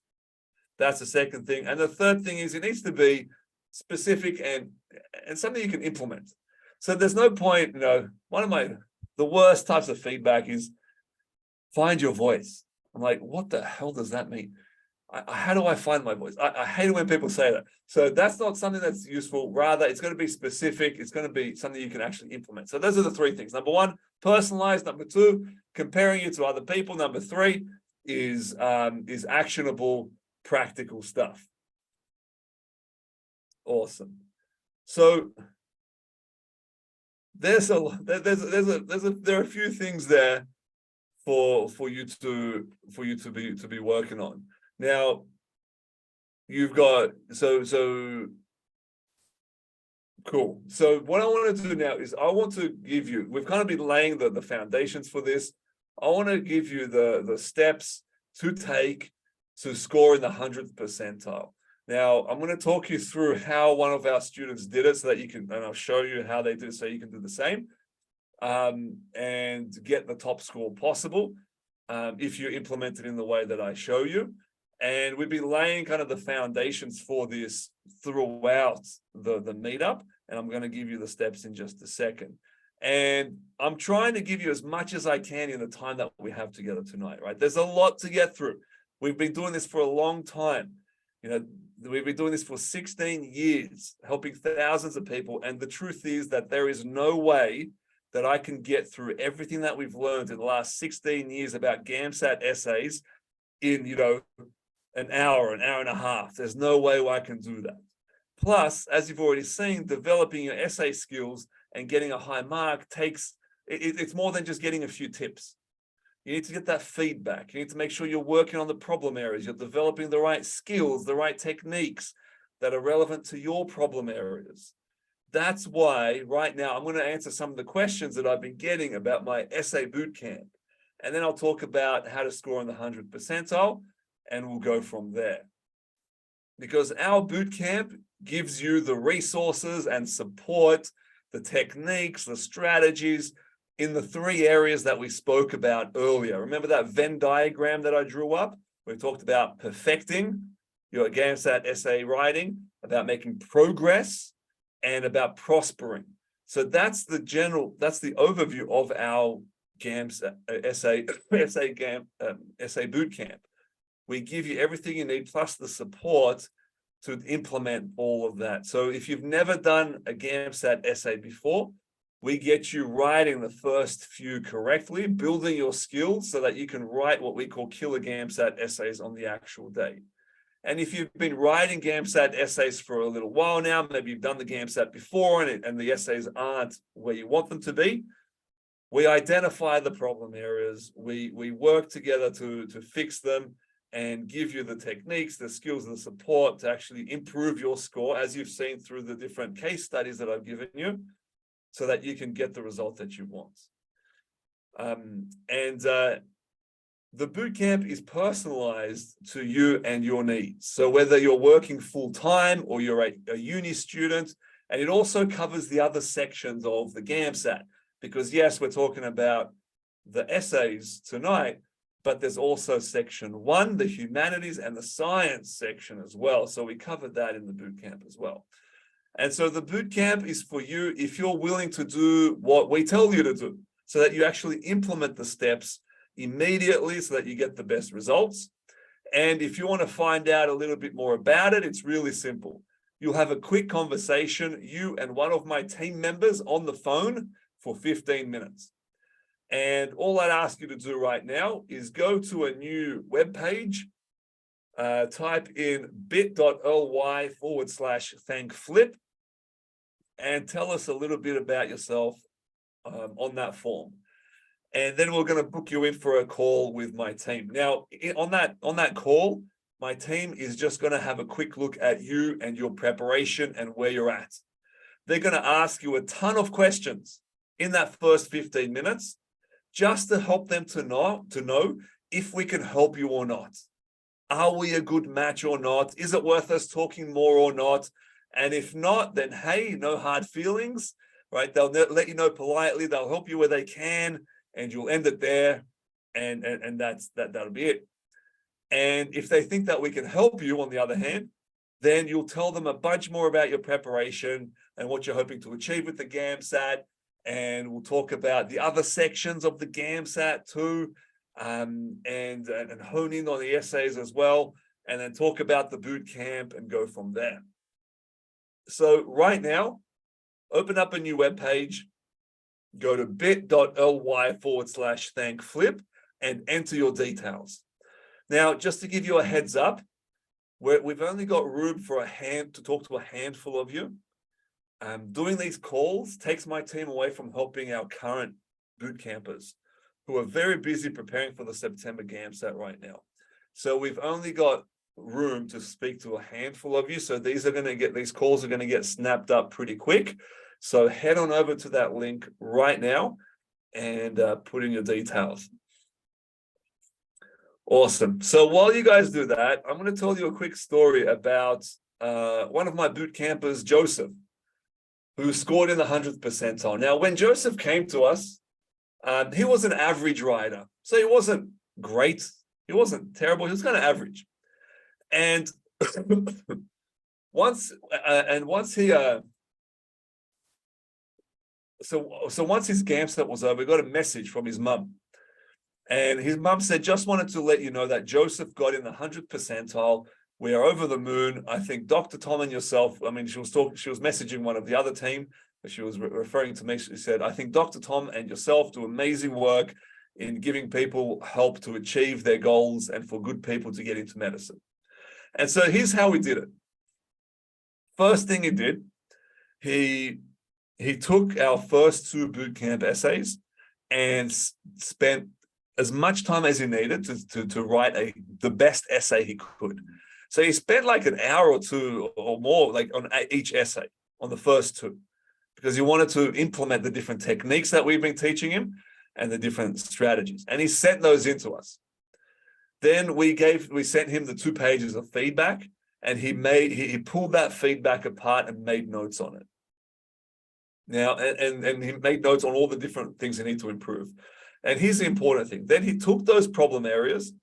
That's the second thing. And the third thing is it needs to be specific and something you can implement. So there's no point, one of the worst types of feedback is find your voice. I'm like, what the hell does that mean? How do I find my voice? I hate it when people say that. So that's not something that's useful. Rather, it's going to be specific. It's going to be something you can actually implement. So those are the 3 things. Number 1, personalized. Number 2, comparing you to other people. Number 3 is actionable, practical stuff. Awesome. So there are a few things there for you to be working on. Now, you've got so cool. So what I want to do now is I want to give you, we've kind of been laying the foundations for this. I want to give you the steps to take to score in the 100th percentile. Now, I'm going to talk you through how one of our students did it so that you can, and I'll show you how they did it so you can do the same. and get the top score possible if you implement it in the way that I show you. And we've been laying kind of the foundations for this throughout the meetup, and I'm going to give you the steps in just a second. And I'm trying to give you as much as I can in the time that we have together tonight, right? There's a lot to get through. We've been doing this for a long time. You know, we've been doing this for 16 years, helping thousands of people. And the truth is that there is no way that I can get through everything that we've learned in the last 16 years about GAMSAT essays in, you know, an hour and a half. There's no way I can do that. Plus, as you've already seen, developing your essay skills and getting a high mark it's more than just getting a few tips. You need to get that feedback. You need to make sure you're working on the problem areas. You're developing the right skills, the right techniques that are relevant to your problem areas. That's why right now I'm going to answer some of the questions that I've been getting about my essay bootcamp. And then I'll talk about how to score in the 100th percentile, and we'll go from there. Because our bootcamp gives you the resources and support, the techniques, the strategies in the 3 areas that we spoke about earlier. Remember that Venn diagram that I drew up? We talked about perfecting your GAMSAT essay writing, about making progress, and about prospering. So that's the overview of our GAMSAT essay bootcamp. We give you everything you need, plus the support to implement all of that. So if you've never done a GAMSAT essay before, we get you writing the first few correctly, building your skills so that you can write what we call killer GAMSAT essays on the actual day. And if you've been writing GAMSAT essays for a little while now, maybe you've done the GAMSAT before and the essays aren't where you want them to be, we identify the problem areas, we work together to fix them and give you the techniques, the skills, the support to actually improve your score, as you've seen through the different case studies that I've given you, so that you can get the result that you want. The bootcamp is personalized to you and your needs. So whether you're working full-time or you're a uni student, and it also covers the other sections of the GAMSAT, because yes, we're talking about the essays tonight, but there's also section 1, the humanities and the science section as well. So we covered that in the bootcamp as well. And so the bootcamp is for you if you're willing to do what we tell you to do, so that you actually implement the steps immediately so that you get the best results. And if you want to find out a little bit more about it, it's really simple. You'll have a quick conversation, you and one of my team members on the phone for 15 minutes. And all I'd ask you to do right now is go to a new web page, type in bit.ly/Thank Flip, and tell us a little bit about yourself on that form. And then we're going to book you in for a call with my team. Now, on that call, my team is just going to have a quick look at you and your preparation and where you're at. They're going to ask you a ton of questions in that first 15 minutes, just to help them to know if we can help you or not. Are we a good match or not? Is it worth us talking more or not? And if not, then hey, no hard feelings, right? They'll let you know politely. They'll help you where they can, and you'll end it there, and that'll be it. And if they think that we can help you, on the other hand, then you'll tell them a bunch more about your preparation and what you're hoping to achieve with the GAMSAT. And we'll talk about the other sections of the GAMSAT too, and hone in on the essays as well, and then talk about the boot camp and go from there. So right now, open up a new web page, go to bit.ly/Thank Flip and enter your details. Now, just to give you a heads up, we've only got room for to talk to a handful of you. Doing these calls takes my team away from helping our current boot campers who are very busy preparing for the September GAMSAT right now. So we've only got room to speak to a handful of you. So these calls are going to get snapped up pretty quick. So head on over to that link right now and put in your details. Awesome. So while you guys do that, I'm going to tell you a quick story about one of my boot campers, Joseph. who scored in the 100th percentile. Now, when Joseph came to us, he was an average rider. So he wasn't great. He wasn't terrible. He was kind of average. And once he once his GAMSAT was over, we got a message from his mum. And his mum said, just wanted to let you know that Joseph got in the 100th percentile. We are over the moon. I think Dr. Tom and yourself, I mean, she was messaging one of the other team, but she was referring to me. She said, I think Dr. Tom and yourself do amazing work in giving people help to achieve their goals and for good people to get into medicine. And so here's how we did it. First thing he did, he took our first 2 bootcamp essays and spent as much time as he needed to write the best essay he could. So he spent like an hour or 2 or more like on each essay on the first 2, because he wanted to implement the different techniques that we've been teaching him and the different strategies. And he sent those into us. Then we sent him the 2 pages of feedback, and he pulled that feedback apart and made notes on it. Now, and he made notes on all the different things he needs to improve. And here's the important thing. Then he took those problem areas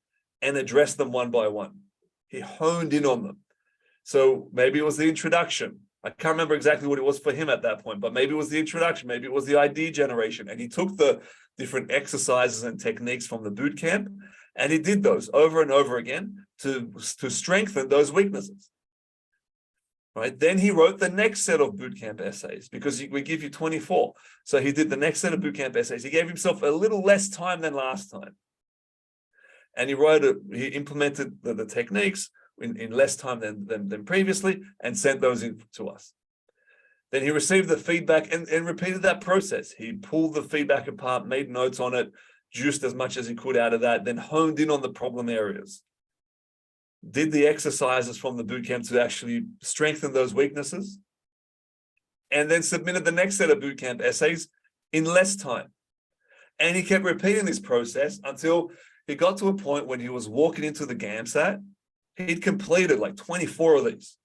and addressed them one by one. He honed in on them. So maybe it was the introduction. I can't remember exactly what it was for him at that point, but maybe it was the introduction. Maybe it was the idea generation. And he took the different exercises and techniques from the boot camp, and he did those over and over again to strengthen those weaknesses. Right? Then he wrote the next set of bootcamp essays, because we give you 24. So he did the next set of bootcamp essays. He gave himself a little less time than last time. And he implemented the techniques in less time than previously and sent those in to us. Then he received the feedback and repeated that process. He pulled the feedback apart, made notes on it, juiced as much as he could out of that, then honed in on the problem areas. Did the exercises from the bootcamp to actually strengthen those weaknesses, and then submitted the next set of bootcamp essays in less time. And he kept repeating this process until he got to a point when he was walking into the GAMSAT. He'd completed like 24 of these,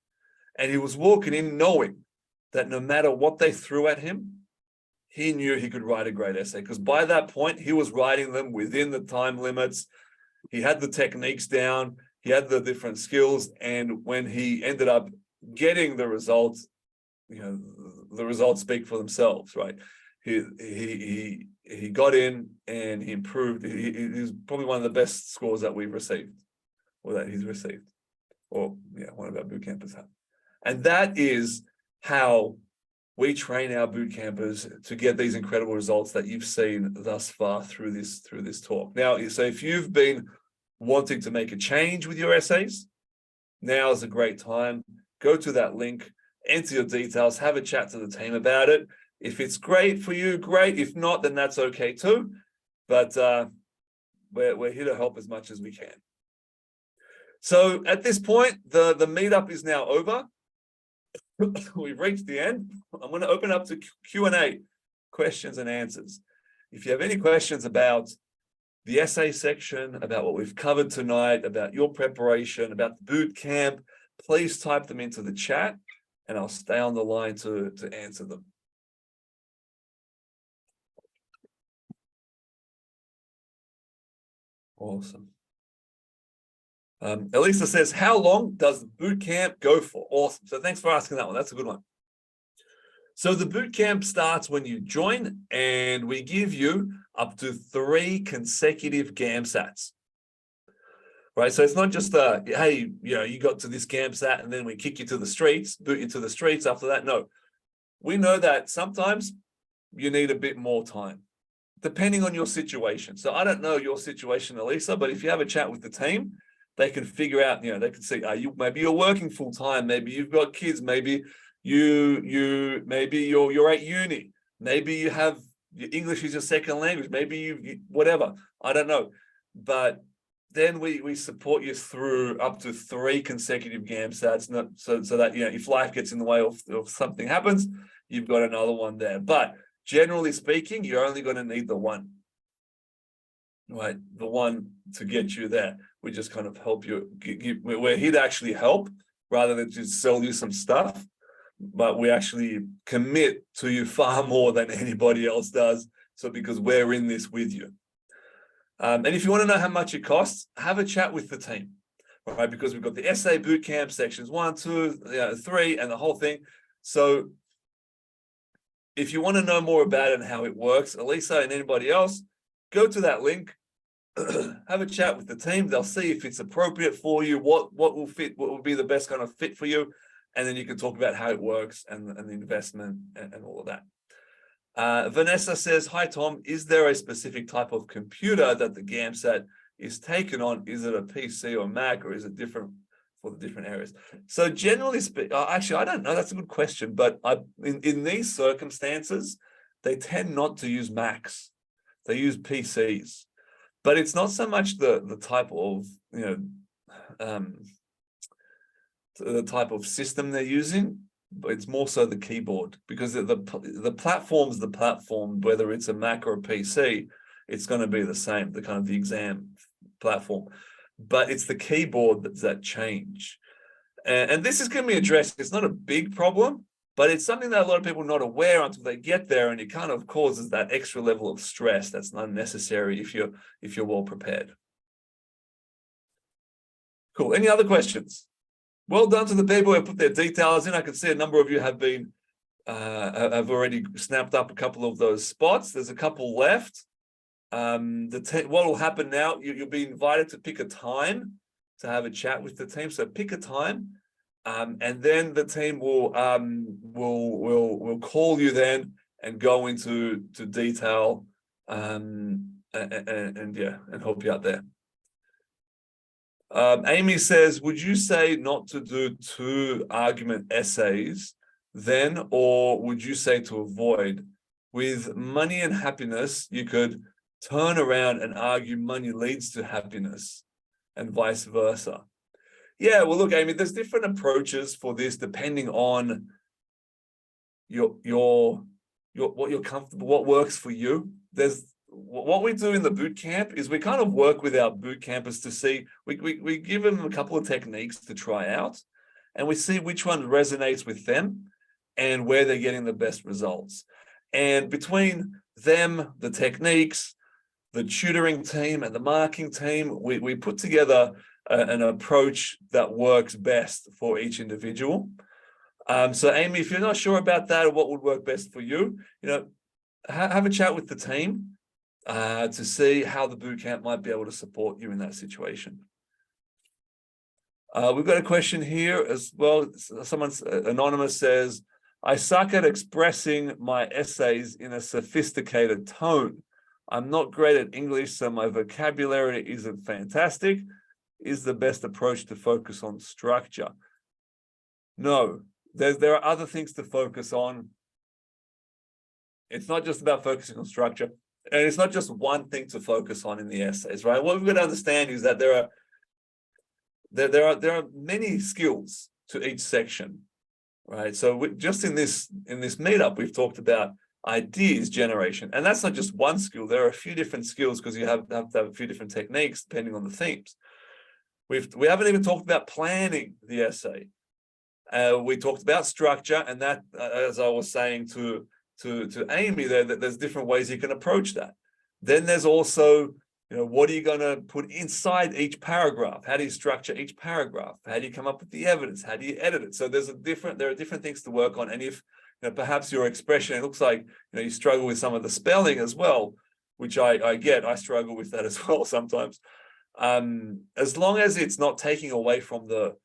and he was walking in knowing that no matter what they threw at him, he knew he could write a great essay, because by that point, he was writing them within the time limits. He had the techniques down. He had the different skills, and when he ended up getting the results, the results speak for themselves, right? He got in and he improved. He's probably one of the best scores that we've received, or that he's received, or one of our boot campers have. And that is how we train our boot campers to get these incredible results that you've seen thus far through this talk. Now, so if you've been wanting to make a change with your essays, now is a great time. Go to that link, enter your details, have a chat to the team about it. If it's great for you, great. If not, then that's okay too. But we're here to help as much as we can. So at this point, the meetup is now over. We've reached the end. I'm going to open up to Q&A, questions and answers. If you have any questions about the essay section, about what we've covered tonight, about your preparation, about the boot camp, please type them into the chat and I'll stay on the line to answer them. Awesome. Elisa says, how long does the boot camp go for? Awesome. So thanks for asking that one. That's a good one. So the boot camp starts when you join, and we give you up to 3 consecutive GAMSATs. Right, so it's not just hey, you got to this GAMSAT and then we kick you to the streets, boot you to the streets after that. No, we know that sometimes you need a bit more time, depending on your situation. So I don't know your situation, Elisa, but if you have a chat with the team, they can figure out, they can see, maybe you're working full time, maybe you've got kids, maybe maybe you're at uni, maybe you have English is your second language, maybe you whatever, I don't know. But then we support you through up to 3 consecutive GAMSATs, so that if life gets in the way or something happens, you've got another one there. But generally speaking, you're only going to need the one, right? The one to get you there. We just kind of help you. We're here to actually help rather than just sell you some stuff. but we actually commit to you far more than anybody else does. So because we're in this with you. And if you want to know how much it costs, have a chat with the team, right? Because we've got the essay bootcamp sections 1, 2, 3, and the whole thing. So if you want to know more about it and how it works, Elisa and anybody else, go to that link, have a chat with the team. They'll see if it's appropriate for you, what will fit, what will be the best kind of fit for you. And then you can talk about how it works and the investment and all of that. Vanessa says, hi, Tom, is there a specific type of computer that the GAMSAT is taken on? Is it a PC or Mac, or is it different for the different areas? So generally speaking, actually, I don't know. That's a good question. But in these circumstances, they tend not to use Macs. They use PCs. But it's not so much the type of, the type of system they're using, but it's more so the keyboard, because the platform's the platform, whether it's a Mac or a PC, it's going to be the same, the kind of the exam platform. But it's the keyboard that change. And this is going to be addressed. It's not a big problem, but it's something that a lot of people are not aware until they get there, and it kind of causes that extra level of stress that's unnecessary if you're well prepared. Cool. Any other questions? Well done to the people who put their details in. I can see a number of you have been have already snapped up a couple of those spots. There's a couple left. What will happen now? You'll be invited to pick a time to have a chat with the team. So pick a time, and then the team will call you then and go into detail and help you out there. Amy says, would you say not to do 2 argument essays then, or would you say to avoid? With money and happiness, you could turn around and argue money leads to happiness and vice versa. Yeah, well, look, Amy, there's different approaches for this depending on what you're comfortable, what works for you. What we do in the boot camp is we kind of work with our boot campers to see, we give them a couple of techniques to try out, and we see which one resonates with them and where they're getting the best results. And between them, the techniques, the tutoring team and the marking team, we put together an approach that works best for each individual. So Amy, if you're not sure about that or what would work best for you, have a chat with the team to see how the bootcamp might be able to support you in that situation. We've got a question here as well. Someone's anonymous says, I suck at expressing my essays in a sophisticated tone. I'm not great at English, so my vocabulary isn't fantastic. Is the best approach to focus on structure? No, there are other things to focus on. It's not just about focusing on structure. And it's not just one thing to focus on in the essays, right? What we've got to understand is that there are many skills to each section, right? So just in this meetup, we've talked about ideas generation, and that's not just one skill. There are a few different skills because you have to have a few different techniques depending on the themes. We haven't even talked about planning the essay. We talked about structure, and that, as I was saying to Amy there, that there's different ways you can approach that. Then there's also, what are you going to put inside each paragraph? How do you structure each paragraph? How do you come up with the evidence? How do you edit it? So there are different things to work on. And if perhaps your expression, it looks like you struggle with some of the spelling as well, which I get. I struggle with that as well sometimes. As long as it's not taking away from the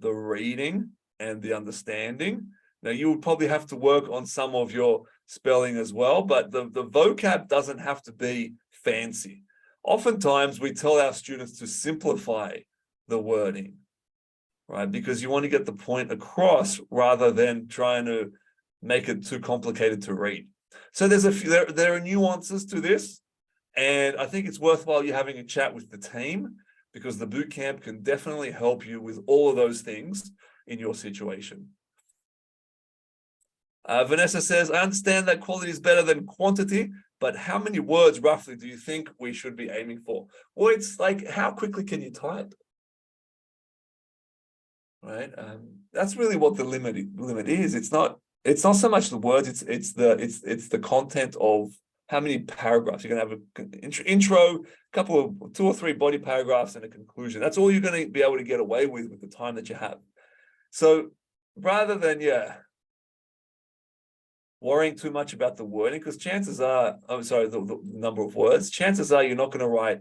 reading and the understanding. Now, you would probably have to work on some of your spelling as well, but the vocab doesn't have to be fancy. Oftentimes, we tell our students to simplify the wording, right? Because you want to get the point across rather than trying to make it too complicated to read. So there are nuances to this, and I think it's worthwhile you having a chat with the team, because the bootcamp can definitely help you with all of those things in your situation. Vanessa says, I understand that quality is better than quantity, but how many words roughly do you think we should be aiming for? Well, it's like, how quickly can you type? right? That's really what the limit is. It's not so much the words. It's the content of how many paragraphs. You're going to have an intro, couple of 2 or 3 body paragraphs, and a conclusion. That's all you're going to be able to get away with the time that you have. So rather than worrying too much about the wording, because chances are, the number of words, chances are you're not going to write.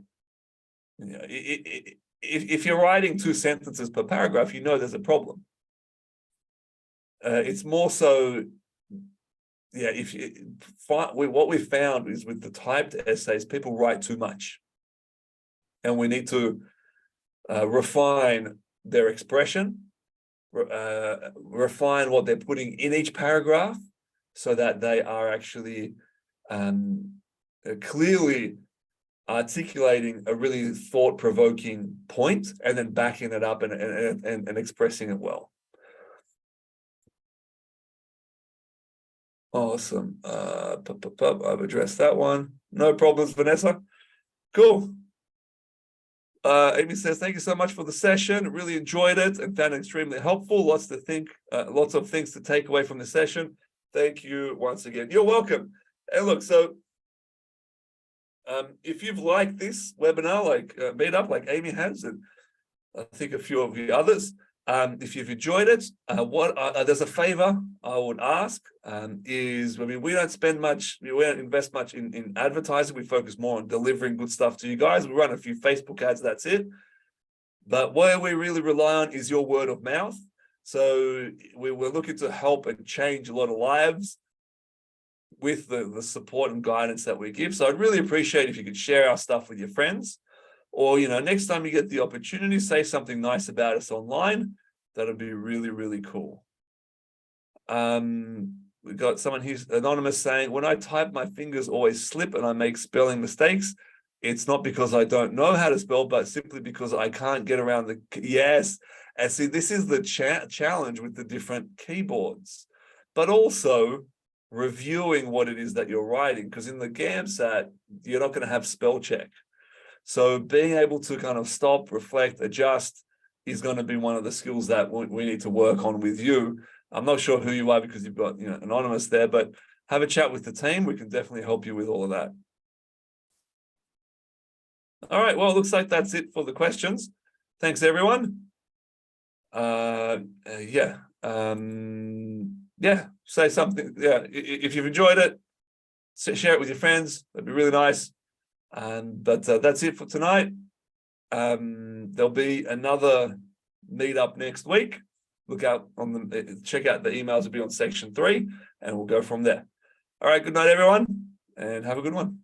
If you're writing 2 sentences per paragraph, there's a problem. It's more so, what we found is with the typed essays, people write too much, and we need to refine their expression, refine what they're putting in each paragraph, so that they are actually clearly articulating a really thought-provoking point, and then backing it up and expressing it well. Awesome. I've addressed that one. No problems, Vanessa. Cool. Amy says, thank you so much for the session. Really enjoyed it and found it extremely helpful. Lots of things to take away from the session. Thank you once again. You're welcome. And look, so if you've liked this webinar, like Meetup, like Amy has, and I think a few of the others, if you've enjoyed it, there's a favor I would ask, we don't spend much, we don't invest much in advertising. We focus more on delivering good stuff to you guys. We run a few Facebook ads, that's it. But what we really rely on is your word of mouth. So we're looking to help and change a lot of lives with the support and guidance that we give. So I'd really appreciate if you could share our stuff with your friends, or, next time you get the opportunity, say something nice about us online. That'd be really, really cool. We've got someone who's anonymous saying, when I type, my fingers always slip and I make spelling mistakes. It's not because I don't know how to spell, but simply because I can't get around the, yes. And see, this is the challenge with the different keyboards, but also reviewing what it is that you're writing, because in the GAMSAT, you're not going to have spell check. So being able to kind of stop, reflect, adjust is going to be one of the skills that we need to work on with you. I'm not sure who you are because you've got anonymous there, but have a chat with the team. We can definitely help you with all of that. All right, well, it looks like that's it for the questions. Thanks, everyone. Say something. If you've enjoyed it, share it with your friends. That'd be really nice. But that's it for tonight. There'll be another meetup next week. Look out check out the emails. Will be on section 3, and we'll go from there. All right, good night, everyone, and have a good one.